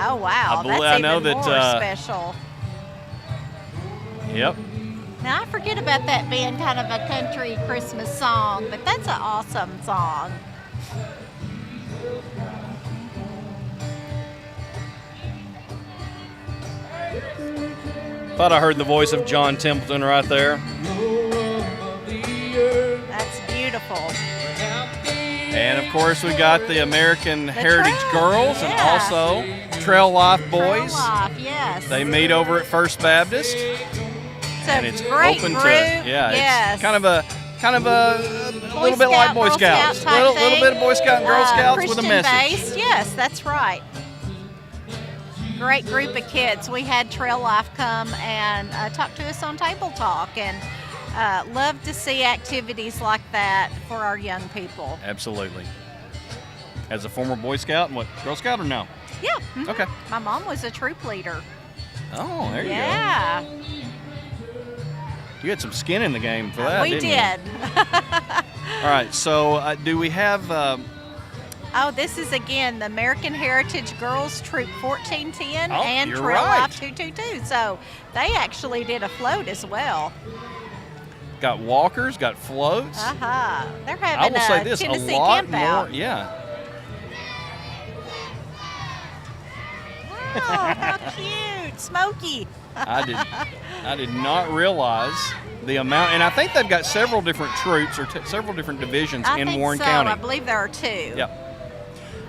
Oh wow, that's I even know that, more special. Yep. Now I forget about that being kind of a country Christmas song, but that's an awesome song. Thought I heard the voice of John Templeton right there. That's beautiful. And of course, we got the American Heritage Trail, Girls and yeah. also Trail Life Boys. Trail Life, yes. They meet over at First Baptist, it's and a it's great open group. to yes. it's kind of a little bit like Boy Girl Scouts, Scout type little bit of Boy Scout and Girl Scouts with a Christian message. based. Yes, that's right. Great group of kids. We had Trail Life come and talk to us on Table Talk, and love to see activities like that for our young people. Absolutely. As a former Boy Scout and what, Girl Scout or no? Yeah. mhm. Okay. My mom was a troop leader. Oh, there you Yeah. go. You had some skin in the game for that, We didn't did. you? All right, so do we have... Oh, this is again the American Heritage Girls Troop 1410 Oh, and you're Trail right. Life 222. So they actually did a float as well. got walkers, got floats. They're I having will say this, Tennessee a lot camp more. out. Yeah. Oh, how cute, Smokey. I did not realize the amount, and I think they've got several different troops or several different divisions I in think Warren so. County. I believe there are two. Yep.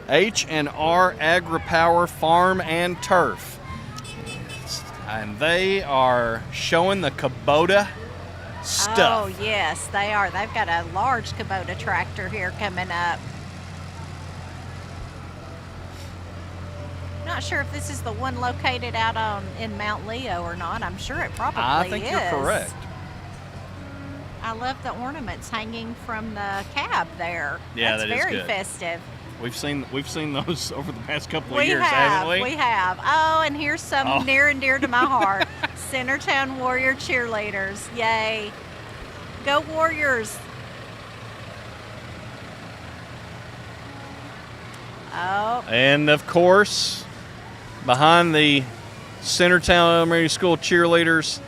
H&R Agri-Power Farm and Turf. And they are showing the Kubota stuff. Oh, yes, they are. They've got a large Kubota tractor here coming up. Not sure if this is the one located out in Mount Leo or not. I'm sure it probably is. I think you're correct. I love the ornaments hanging from the cab there. Yeah, That's that is very good. festive. We've seen those over the past couple of We years, have, haven't we? we have. Oh, and here's some Oh. near and dear to my heart. Centertown Warrior cheerleaders. Yay. Go Warriors. Oh, And of course, behind the Centertown Elementary School cheerleaders,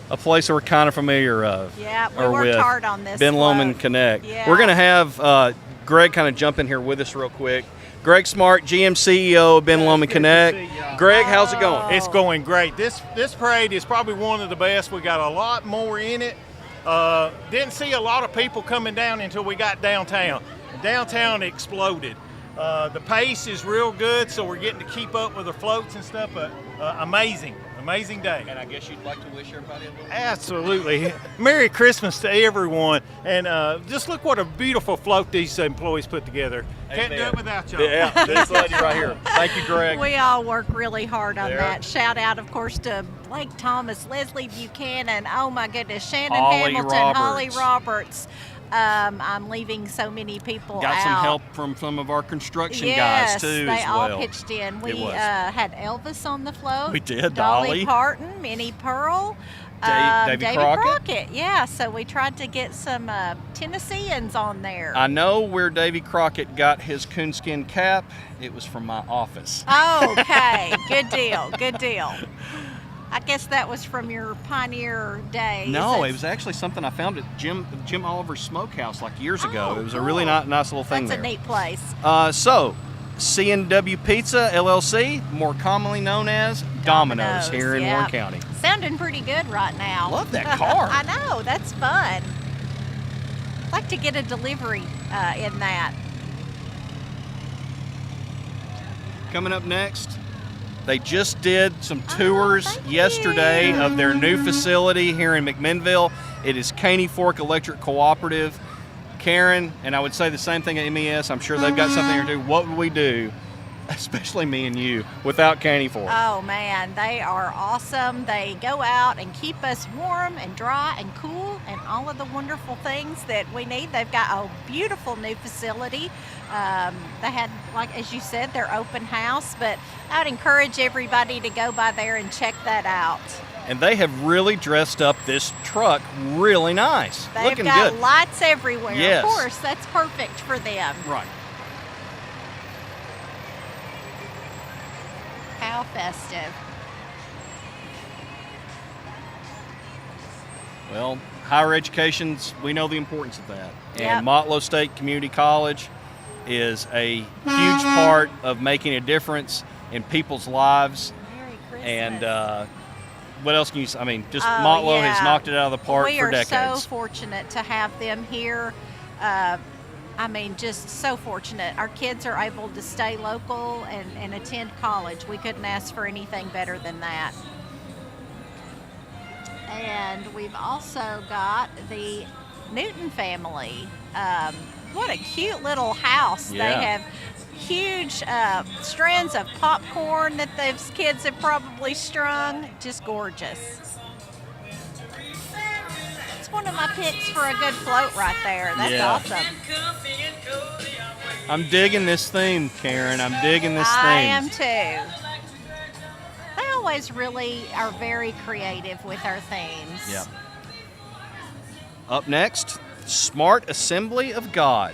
a place we're kind of familiar of. yeah, we or worked with hard on this. Ben Lomand float. Connect. Yeah. We're going to have Greg kind of jump in here with us real quick. Greg Smart, GM CEO of Ben Lomand good to Connect. see y'all. Greg, how's it going? It's going great. This parade is probably one of the best. We got a lot more in it. Didn't see a lot of people coming down until we got downtown. Downtown exploded. The pace is real good, so we're getting to keep up with the floats and stuff. But amazing day. And I guess you'd like to wish everybody a little Absolutely. Merry Christmas to everyone. And just look what a beautiful float these employees put together. Can't do Amen. it without y'all. Yeah, this lady right here. Thank you, Greg. We all work really hard on There. that. Shout out, of course, to Blake Thomas, Leslie Buchanan, oh my goodness, Shannon Holly Hamilton, Holly Roberts. Roberts. I'm leaving so many people Got out. some help from some of our construction Yes, guys, too, they as all well. pitched in. We It was. had Elvis on the float. We did, Dolly Dolly. Parton, Minnie Pearl. Davy Crockett. Yeah, so we tried to get some Tennesseans on there. I know where Davy Crockett got his coonskin cap. It was from my office. Okay, good deal, good deal. I guess that was from your pioneer days. No, it was actually something I found at Jim Oliver's Smokehouse like years ago. Oh, It was a cool. really nice little thing That's there. a neat place. So, C&W Pizza LLC, more commonly known as Domino's here in yeah. Warren County. Sounding pretty good right now. Love that car. I know, that's fun. I'd like to get a delivery in that. Coming up next, they just did some tours thank yesterday you. of their new facility here in McMinnville. It is Caney Fork Electric Cooperative. Karen, and I would say the same thing at MES. I'm sure they've got something here too. What would we do especially me and you, without Candy for it. Oh man, they are awesome. They go out and keep us warm and dry and cool and all of the wonderful things that we need. They've got a beautiful new facility. They had, like as you said, their open house, but I would encourage everybody to go by there and check that out. And they have really dressed up this truck really nice. They've Looking got good. lights everywhere. Yes. Of course, that's perfect for them. Right. How festive. Well, higher education's, we know the importance of that. Yep. And Motlow State Community College is a huge part of making a difference in people's lives. Merry Christmas. And what else can you say? I mean, just Oh, Motlow has yeah. knocked it out of the park we for are decades. so fortunate to have them here. I mean, just so fortunate. Our kids are able to stay local and attend college. We couldn't ask for anything better than that. And we've also got the Newton family. What a cute little house. Yeah. They have huge strands of popcorn that those kids have probably strung. Just gorgeous. It's one of my picks for a good float right there. That's Yeah. awesome. I'm digging this theme, Karen. I'm digging this theme. I am too. They always really are very creative with our themes. Yep. Up next, Smart Assembly of God.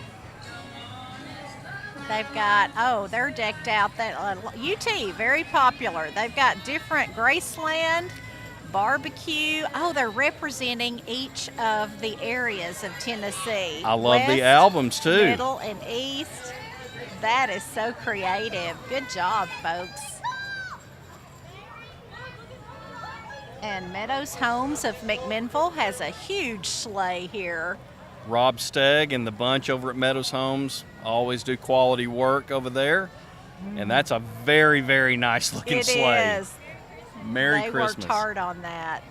They've got, they're decked out. That UT, very popular. They've got different Graceland, barbecue. Oh, they're representing each of the areas of Tennessee. I love West, the albums too. Middle, and East. That is so creative. Good job, folks. And Meadows Homes of McMinnville has a huge sleigh here. Rob Stegg and the bunch over at Meadows Homes always do quality work over there. And that's a very, very nice looking It sleigh. is. Merry They Christmas. worked hard on that.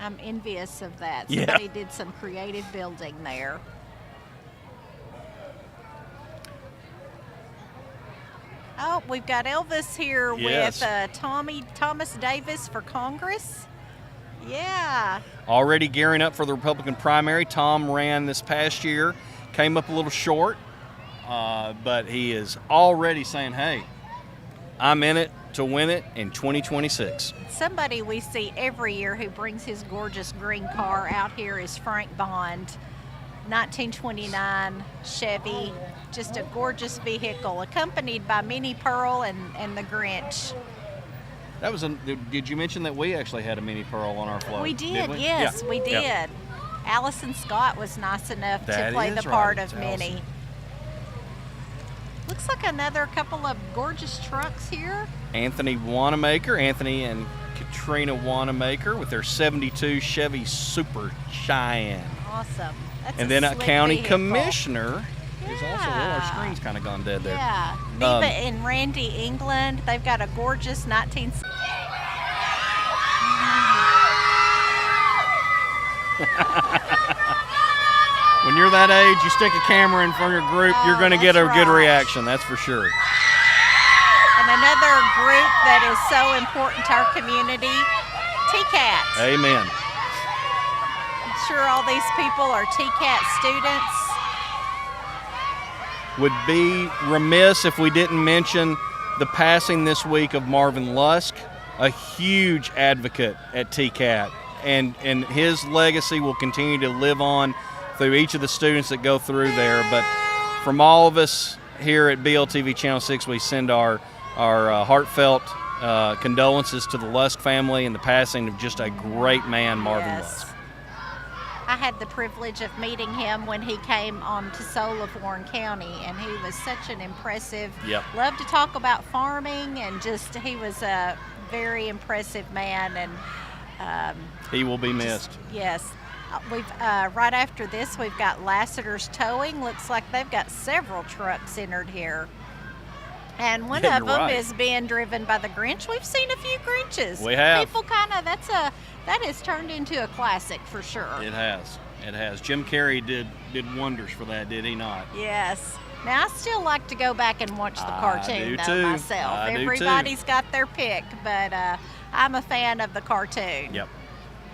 I'm envious of that. Yeah. Somebody did some creative building there. Oh, we've got Elvis here Yes. with Thomas Davis for Congress. Yeah. Already gearing up for the Republican primary. Tom ran this past year, came up a little short, but he is already saying, hey, I'm in it to win it in 2026. Somebody we see every year who brings his gorgeous green car out here is Frank Bond. 1929 Chevy, just a gorgeous vehicle, accompanied by Minnie Pearl and the Grinch. That was did you mention that we actually had a Mini Pearl on our float? We did, we? yes, Yeah. we did. Yeah. Allison Scott was nice enough That to play is the right, part it's of Minnie. Allison. Looks like another couple of gorgeous trucks here. Anthony and Katrina Wanamaker with their 72 Chevy Super Cheyenne. Awesome. That's And then a slick county vehicle. commissioner is also, well, our screen's kind of gone dead there. Yeah. Neva and Randy England, they've got a gorgeous 19... When you're that age, you stick a camera in front of your group, you're going to get a that's good right. reaction, that's for sure. And another group that is so important to our community, TCAT. Amen. I'm sure all these people are TCAT students. Would be remiss if we didn't mention the passing this week of Marvin Lusk, a huge advocate at TCAT. And his legacy will continue to live on through each of the students that go through there. But from all of us here at BLTV Channel 6, we send our heartfelt condolences to the Lusk family and the passing of just a great man, Marvin Yes. Lusk. I had the privilege of meeting him when he came on to Soul of Warren County, and he was such an impressive, Yep. loved to talk about farming, and just he was a very impressive man. And He will be missed. yes, we've right after this we've got Lassiter's Towing. Looks like they've got several trucks entered here. And one Yeah, of you're them right. is being driven by the Grinch. We've seen a few Grinches. We have. People that has turned into a classic for sure. It has. It has. Jim Carrey did wonders for that, did he not? Yes. Now, I still like to go back and watch the cartoon, do though, too. myself. I do too. Everybody's got their pick, but I'm a fan of the cartoon. Yep.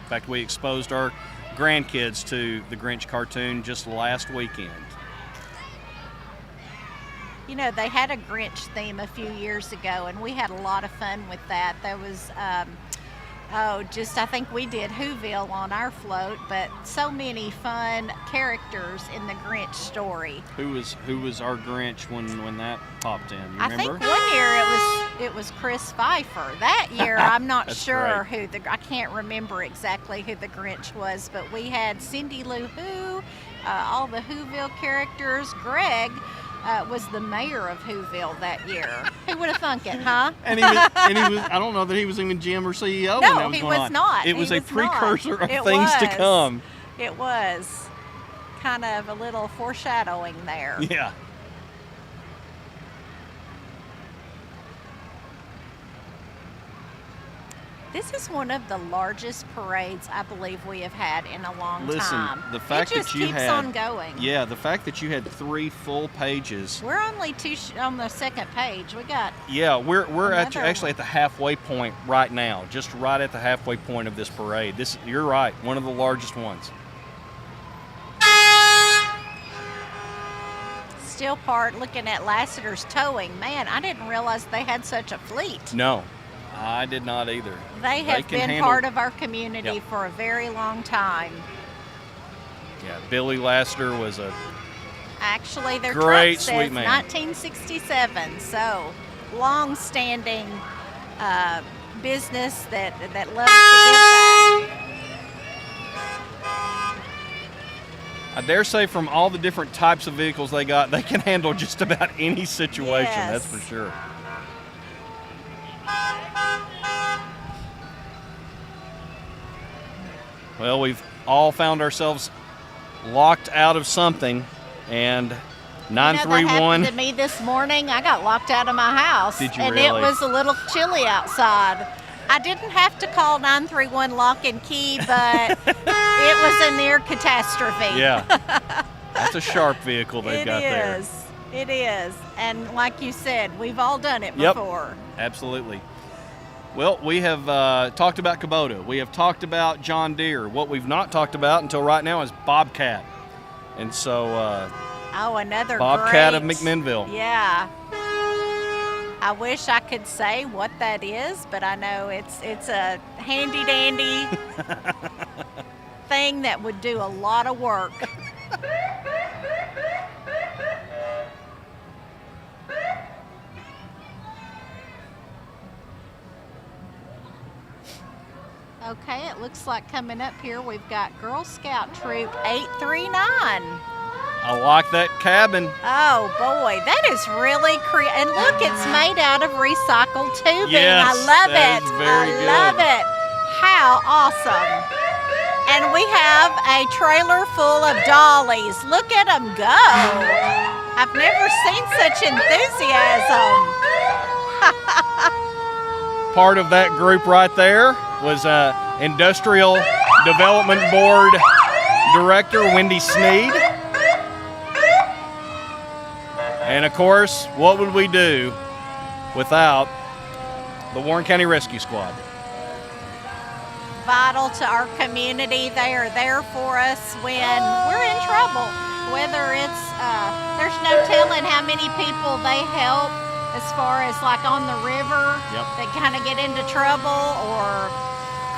In fact, we exposed our grandkids to the Grinch cartoon just last weekend. You know, they had a Grinch theme a few years ago, and we had a lot of fun with that. There was, I think we did Whoville on our float, but so many fun characters in the Grinch story. Who was our Grinch when that popped in? You I remember? think one year it was Chris Pfeiffer. That year I'm not That's sure great. I can't remember exactly who the Grinch was, but we had Cindy Lou Who, all the Whoville characters. Greg was the mayor of Whoville that year. Who would have thunk it, huh? And he was, I don't know that he was even GM or CEO when that No, was he going was on. not. It was He a was not. precursor of It things to was. come. It was kind of a little foreshadowing there. Yeah. This is one of the largest parades I believe we have had in a long Listen, time. the fact it just that you keeps had on going. Yeah, the fact that you had 3 full pages. We're only on the second page. We got Yeah, we're Another actually one. at the halfway point right now, just right at the halfway point of this parade. You're right, one of the largest ones. Steel Part looking at Lassiter's Towing. Man, I didn't realize they had such a fleet. No, I did not either. They have can been handle- part of our community Yep. for a very long time. Yeah, Billy Lassiter was a Actually, their Great, truck sweet says man. 1967, so long-standing business that loves to give back. I dare say from all the different types of vehicles they got, they can handle just about any situation, that's Yes. for sure. Well, we've all found ourselves locked out of something, and You know, that 931. happened to me this morning. I got locked out of my house. Did you and really? it was a little chilly outside. I didn't have to call 931 lock and key, but it was a near catastrophe. Yeah, that's a sharp vehicle they've got there. It is. And like you said, we've all done it Yep. before. Absolutely. Well, we have talked about Kubota. We have talked about John Deere. What we've not talked about until right now is Bobcat. And so Oh, another Bobcat of great- McMinnville. Yeah. I wish I could say what that is, but I know it's a handy dandy thing that would do a lot of work. Okay, it looks like coming up here we've got Girl Scout Troop 839. I like that cabin. Oh boy, that is really and look, it's made out of recycled tubing. Yes, I love that it. is very I love good. it. How awesome. And we have a trailer full of dollies. Look at them go. I've never seen such enthusiasm. Part of that group right there was Industrial Development Board Director Wendy Sneed. And of course, what would we do without the Warren County Rescue Squad? Vital to our community. They are there for us when we're in trouble. Whether it's, there's no telling how many people they help as far as like on the river that kind of get into trouble or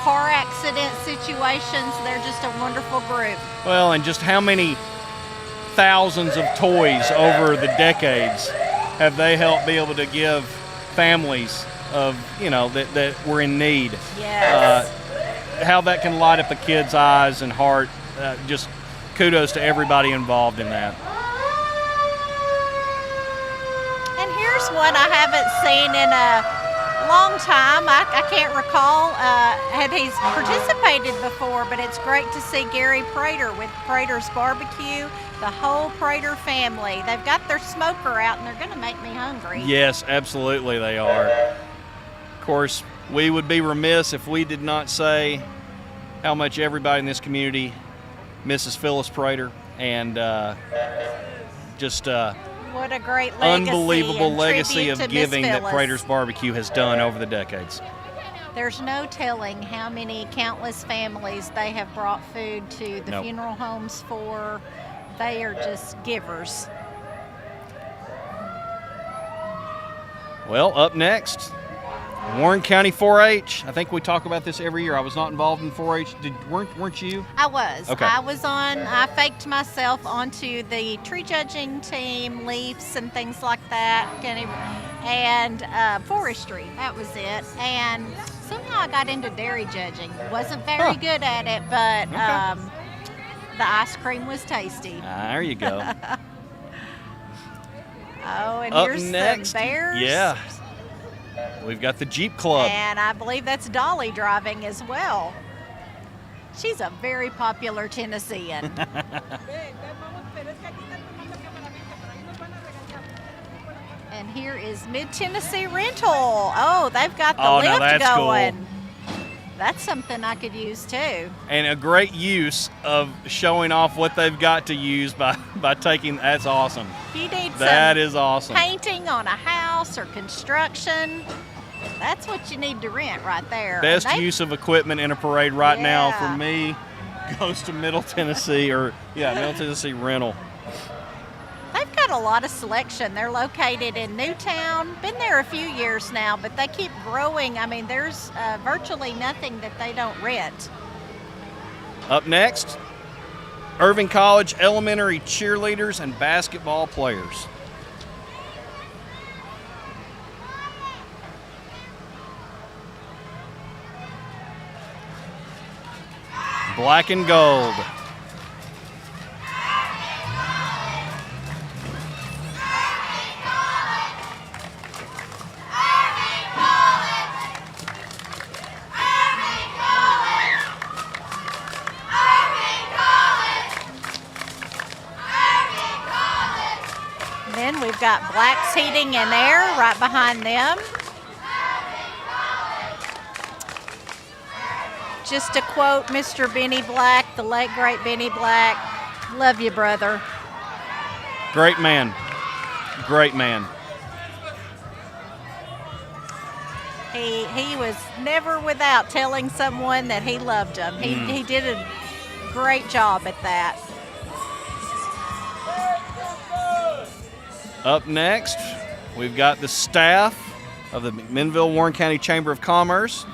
car accident situations. They're just a wonderful group. Well, and just how many thousands of toys over the decades have they helped be able to give families of, that were in need? Yes. How that can light up a kid's eyes and heart. Just kudos to everybody involved in that. And here's one I haven't seen in a long time. I can't recall had he's participated before, but it's great to see Gary Prater with Prater's Barbecue, the whole Prater family. They've got their smoker out and they're going to make me hungry. Yes, absolutely they are. Of course, we would be remiss if we did not say how much everybody in this community misses Phyllis Prater, and What a great legacy. Unbelievable and legacy tribute of to Miss giving that Phyllis. Prater's Barbecue has done over the decades. There's no telling how many countless families they have brought food to the Nope. funeral homes for. They are just givers. Well, up next, Warren County 4-H. I think we talk about this every year. I was not involved in 4-H. Weren't you? I was. Okay. I faked myself onto the tree judging team, leaves and things like that, and forestry. That was it. And somehow I got into dairy judging. Wasn't very good at it, but Okay. the ice cream was tasty. There you go. Oh, and Up here's next, some bears. yeah, we've got the Jeep Club. And I believe that's Dolly driving as well. She's a very popular Tennessean. And here is Mid-Tennessee Rental. Oh, they've got the Oh, now lift that's cool. going. That's something I could use too. And a great use of showing off what they've got to use by taking. That's awesome. If you need That some is awesome. painting on a house or construction, that's what you need to rent right there. Best And they- use of equipment in a parade right now Yeah. for me goes to Middle Tennessee Middle Tennessee Rental. They've got a lot of selection. They're located in Newtown. Been there a few years now, but they keep growing. I mean, there's virtually nothing that they don't rent. Up next, Irving College elementary cheerleaders and basketball players. Black and gold. Then we've got Black's Heating and Air right behind them. Just to quote Mr. Benny Black, the late great Benny Black, love you, brother. Great man. Great man. He was never without telling someone that he loved them. He did a great job at that. Up next, we've got the staff of the McMinnville Warren County Chamber of Commerce.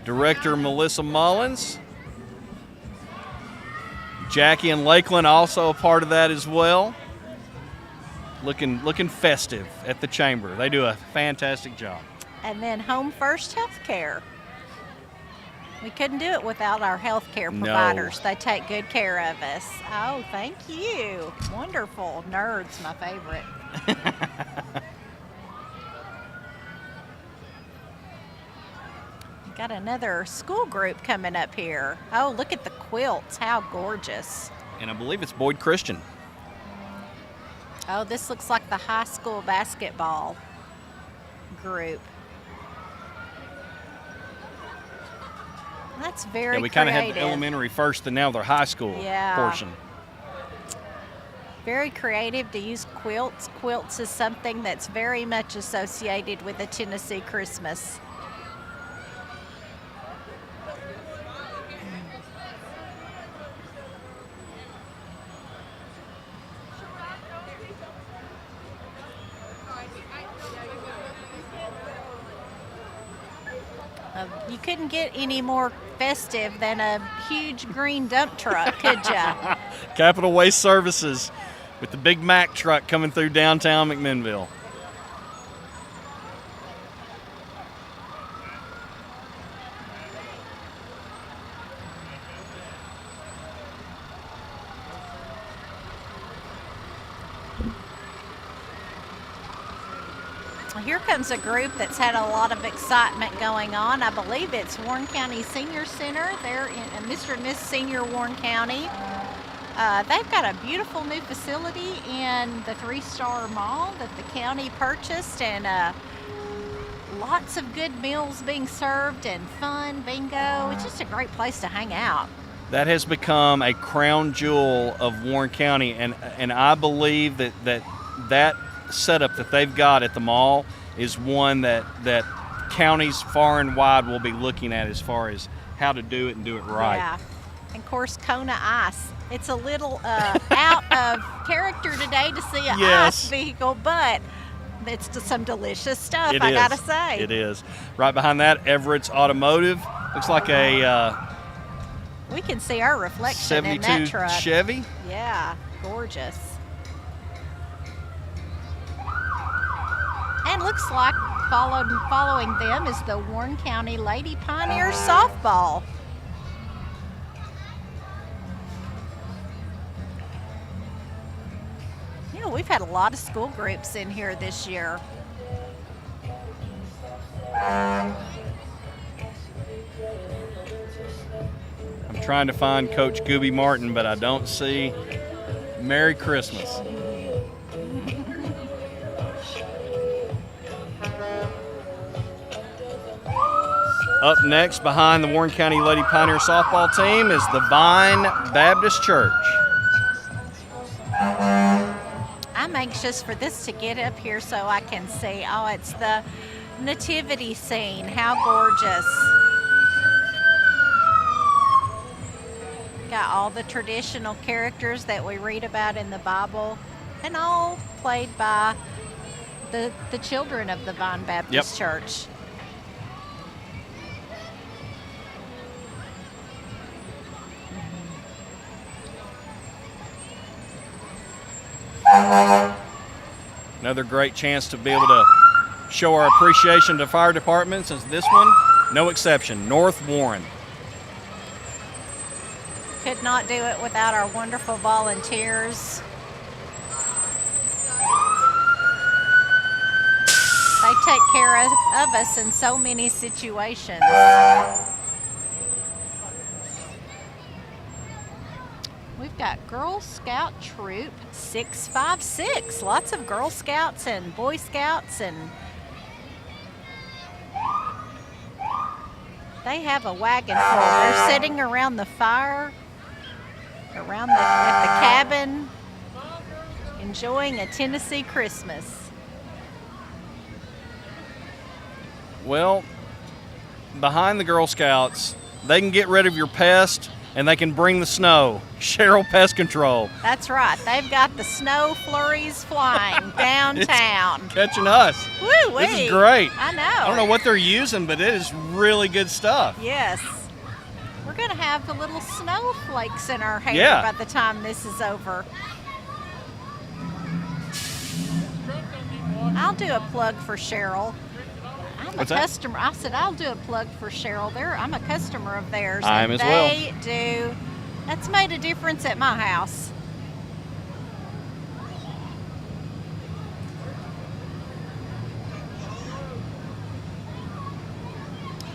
Director Melissa Mullins. Jackie and Lakeland also a part of that as well. Looking festive at the chamber. They do a fantastic job. And then Home First Healthcare. We couldn't do it without our healthcare No. providers. They take good care of us. Oh, thank you. Wonderful. Nerds, my favorite. Got another school group coming up here. Oh, look at the quilts. How gorgeous. And I believe it's Boyd Christian. Oh, this looks like the high school basketball group. That's very Yeah, we kind of had creative. the elementary first and now their high school Yeah. portion. Very creative to use quilts. Quilts is something that's very much associated with a Tennessee Christmas. You couldn't get any more festive than a huge green dump truck, could ya? Capital Waste Services with the Big Mac truck coming through downtown McMinnville. Here comes a group that's had a lot of excitement going on. I believe it's Warren County Senior Center. They're in Mr. and Miss Senior Warren County. They've got a beautiful new facility in the 3-star mall that the county purchased, and lots of good meals being served and fun, bingo. It's just a great place to hang out. That has become a crown jewel of Warren County, and I believe that that setup that they've got at the mall is one that counties far and wide will be looking at as far as how to do it and do it right. Yeah. And of course, Kona Ice. It's a little out of character today to see an Yes. ice vehicle, but it's some delicious stuff, It I is. gotta say. It is. Right behind that, Everett's Automotive. Looks like a We can see our reflection in that 72 truck. Chevy. Yeah, gorgeous. And looks like following them is the Warren County Lady Pioneer softball. You know, we've had a lot of school groups in here this year. I'm trying to find Coach Gooby Martin, but I don't see Merry Christmas. Up next, behind the Warren County Lady Pioneer softball team, is the Vine Baptist Church. I'm anxious for this to get up here so I can see. Oh, it's the nativity scene. How gorgeous. Got all the traditional characters that we read about in the Bible, and all played by the children of the Vine Baptist Church. Another great chance to be able to show our appreciation to fire departments is this one, no exception, North Warren. Could not do it without our wonderful volunteers. They take care of us in so many situations. We've got Girl Scout Troop 656. Lots of Girl Scouts and Boy Scouts, and they have a wagon full. They're sitting around the fire, around at the cabin, enjoying a Tennessee Christmas. Well, behind the Girl Scouts, they can get rid of your pest and they can bring the snow. Cheryl Pest Control. That's right. They've got the snow flurries flying downtown. Catching us. Woo-wee. This is great. I know. I don't know what they're using, but it is really good stuff. Yes. We're going to have the little snowflakes in our hair Yeah. by the time this is over. I'll do a plug for Cheryl. I'm What's a that? customer. I said I'll do a plug for Cheryl. I'm a customer of theirs. I am and as well. They do. That's made a difference at my house.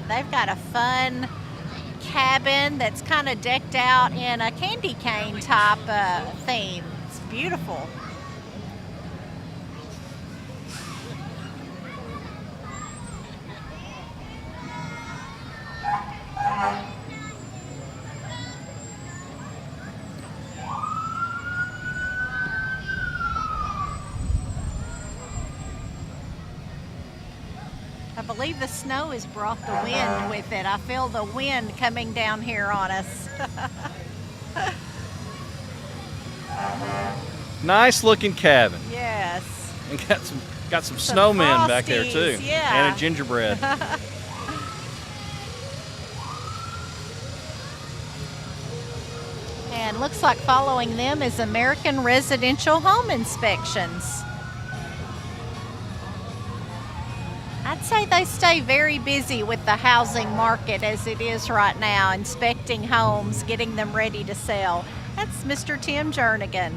They've got a fun cabin that's kind of decked out in a candy cane type theme. It's beautiful. I believe the snow has brought the wind with it. I feel the wind coming down here on us. Nice looking cabin. Yes. And got some snowmen back there too. frosties, yeah. And a gingerbread. And looks like following them is American Residential Home Inspections. I'd say they stay very busy with the housing market as it is right now, inspecting homes, getting them ready to sell. That's Mr. Tim Jernigan.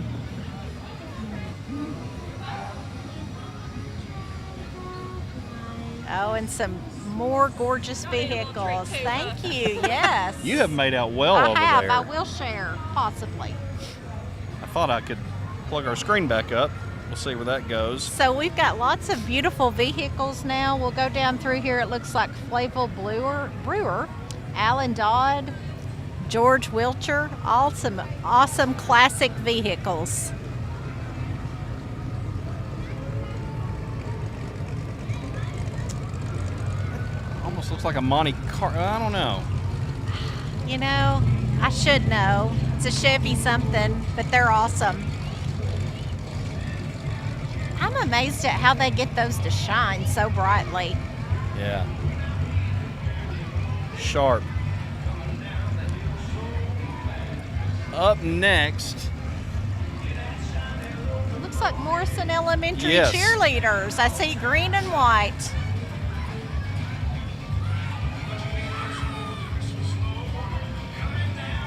Oh, and some more gorgeous vehicles. Thank you, yes. You have made out well I over have. there. I will share, possibly. I thought I could plug our screen back up. We'll see where that goes. So we've got lots of beautiful vehicles now. We'll go down through here. It looks like Flavel Brewer, Alan Dodd, George Wilcher, all some awesome classic vehicles. Almost looks like a Monte Carlo. I don't know. You know, I should know. It's a Chevy something, but they're awesome. I'm amazed at how they get those to shine so brightly. Yeah. Sharp. Up next. Looks like Morrison Elementary Yes. cheerleaders. I see green and white.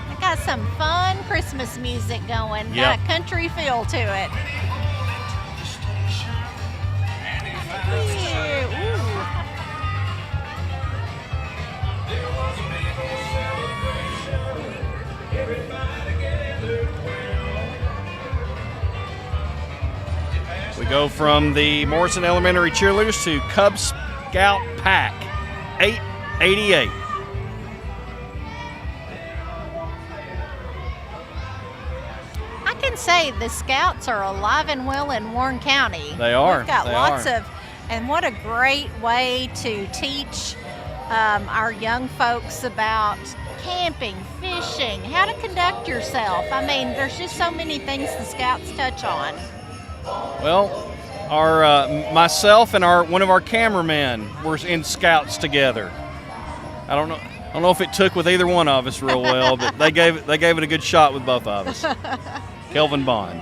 They got some fun Christmas music going. Yep. Got a country feel to it. Ooh. We go from the Morrison Elementary cheerleaders to Cub Scout Pack, 888. I can say the Scouts are alive and well in Warren County. They are. We've got They lots are. of, and what a great way to teach our young folks about camping, fishing, how to conduct yourself. I mean, there's just so many things the Scouts touch on. Well, our myself and one of our cameramen were in Scouts together. I don't know if it took with either one of us real well, but they gave it a good shot with both of us. Kelvin Bond.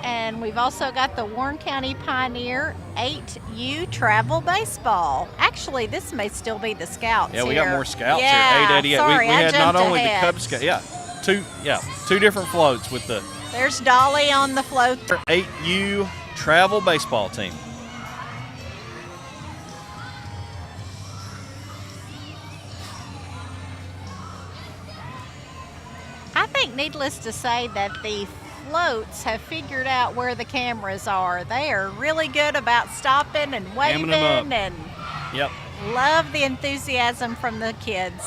And we've also got the Warren County Pioneer 8U Travel Baseball. Actually, this may still be the Scouts. Yeah, we here. got more Scouts Yeah, here. 888. Sorry, we I had not jumped only ahead. the Cub Scout, two different floats with the There's Dolly on the float. 8U Travel Baseball team. I think, needless to say, that the floats have figured out where the cameras are. They are really good about stopping and waving, Hamming 'em up. and Yep. love the enthusiasm from the kids.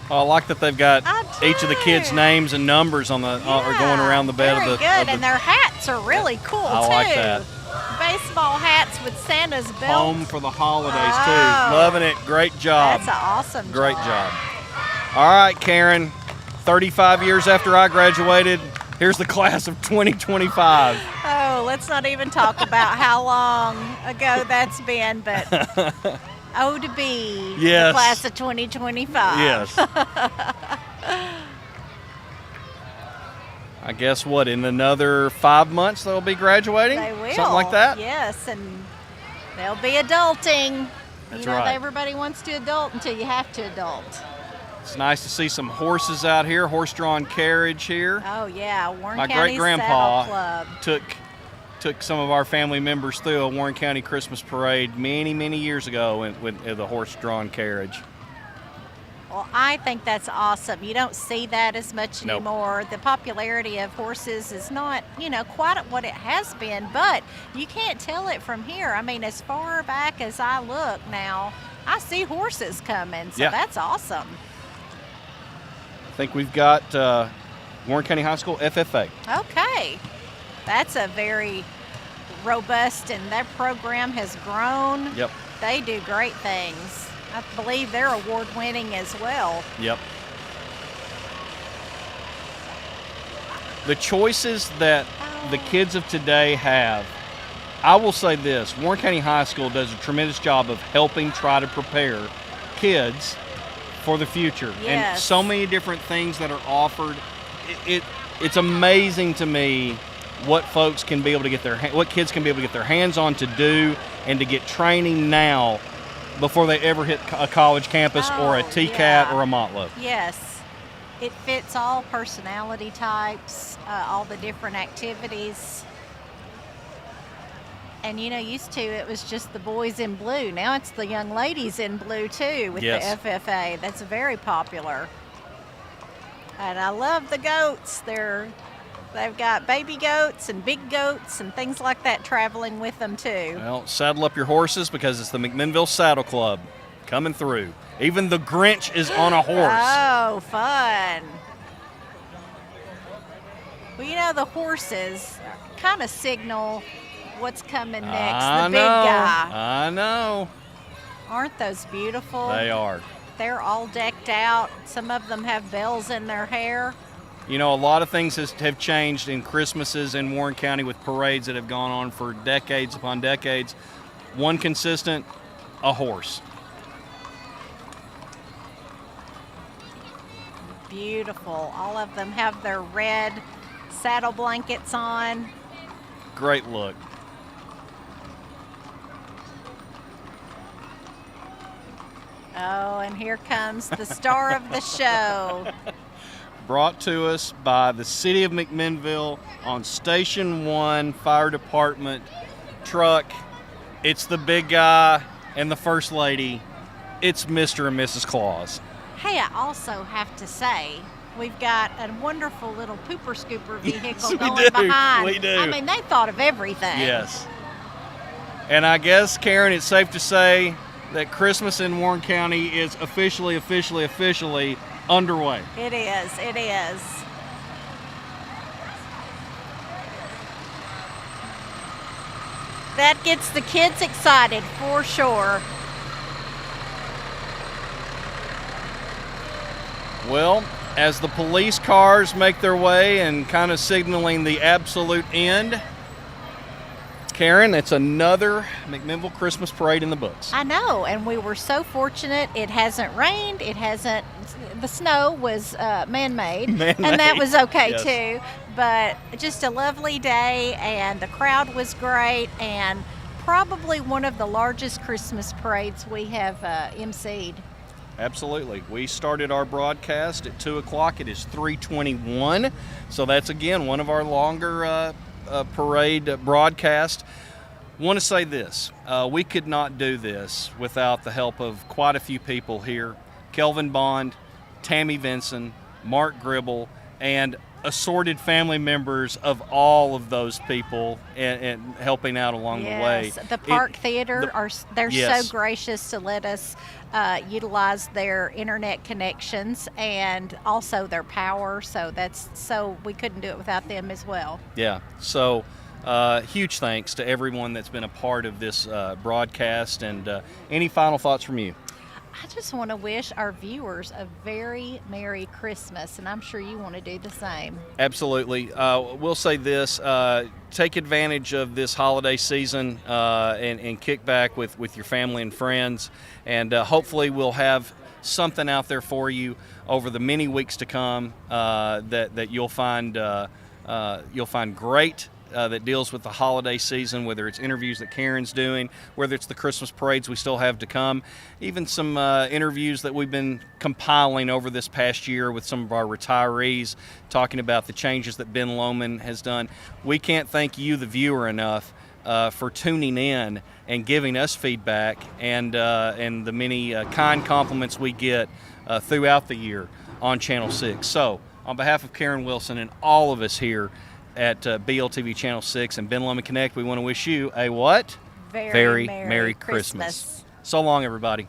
Oh, I like that they've got I each of the kids' do. names and numbers on the are going around the bed very of the. good, of the and their hats are really cool I too. like that. Baseball hats with Santa's belt. home for the holidays Oh. too. Loving it. Great job. That's an awesome Great job. All right, Karen. 35 years after I graduated, here's the class of 2025. Oh, let's not even talk about how long ago that's been, but oh, to be Yes. the class of 2025. Yes. I guess what, in another 5 months they'll be graduating? They will. Something like that? Yes, and they'll be adulting. That's you know, right. everybody wants to adult until you have to adult. It's nice to see some horses out here, horse-drawn carriage here. Oh yeah, Warren My County great-grandpa Saddle Club. took some of our family members through a Warren County Christmas parade many years ago with the horse-drawn carriage. Well, I think that's awesome. You don't see that as much Nope. anymore. The popularity of horses is not, quite what it has been, but you can't tell it from here. I mean, as far back as I look now, I see horses coming, so Yeah. that's awesome. I think we've got Warren County High School FFA. Okay. That's a very robust, and that program has grown. Yep. They do great things. I believe they're award-winning as well. Yep. The choices that the kids of today have, I will say this, Warren County High School does a tremendous job of helping try to prepare kids for the future. And Yes. so many different things that are offered. It's amazing to me what folks can be able to get what kids can be able to get their hands on to do and to get training now before they ever hit a college campus or a Oh, TCAT yeah. or a Motlow. Yes. It fits all personality types, all the different activities. And used to it was just the boys in blue. Now it's the young ladies in blue too with Yes. the FFA. That's very popular. And I love the goats. They've got baby goats and big goats and things like that traveling with them too. Well, saddle up your horses because it's the McMinnville Saddle Club. coming through. Even the Grinch is on a horse. Oh, fun. Well, you know, the horses kind of signal what's coming next. The big guy. I know. Aren't those beautiful? They are. They're all decked out. Some of them have bells in their hair. You know, a lot of things have changed in Christmases in Warren County with parades that have gone on for decades upon decades. One consistent, a horse. Beautiful. All of them have their red saddle blankets on. Great look. Oh, and here comes the star of the show. Brought to us by the City of McMinnville on Station 1 Fire Department truck. It's the big guy and the First Lady. It's Mr. and Mrs. Claus. Hey, I also have to say, we've got a wonderful little pooper scooper vehicle going behind. We do. I mean, they thought of everything. Yes. And I guess, Karen, it's safe to say that Christmas in Warren County is officially underway. It is. It is. That gets the kids excited for sure. Well, as the police cars make their way and kind of signaling the absolute end, Karen, it's another McMinnville Christmas parade in the books. I know, and we were so fortunate. It hasn't rained. The snow was man-made, and that was okay Yes. too. But just a lovely day, and the crowd was great, and probably one of the largest Christmas parades we have emceed. Absolutely. We started our broadcast at 2 o'clock. It is 3:21, so that's, again, one of our longer parade broadcast. Want to say this, we could not do this without the help of quite a few people here. Kelvin Bond, Tammy Vinson, Mark Gribble, and assorted family members of all of those people and helping out along the way. The Park Theater, they're Yes. so gracious to let us utilize their internet connections and also their power, so we couldn't do it without them as well. Yeah, so huge thanks to everyone that's been a part of this broadcast. And any final thoughts from you? I just want to wish our viewers a very Merry Christmas, and I'm sure you want to do the same. Absolutely. We'll say this, take advantage of this holiday season and kick back with your family and friends, and hopefully we'll have something out there for you over the many weeks to come that you'll find great. That deals with the holiday season, whether it's interviews that Karen's doing, whether it's the Christmas parades we still have to come, even some interviews that we've been compiling over this past year with some of our retirees, talking about the changes that Ben Lomand has done. We can't thank you, the viewer, enough for tuning in and giving us feedback and the many kind compliments we get throughout the year on Channel 6. So, on behalf of Karen Wilson and all of us here at BLTV Channel 6 and Ben Lomand Connect, we want to wish you a what? Very Merry Christmas. So long, everybody.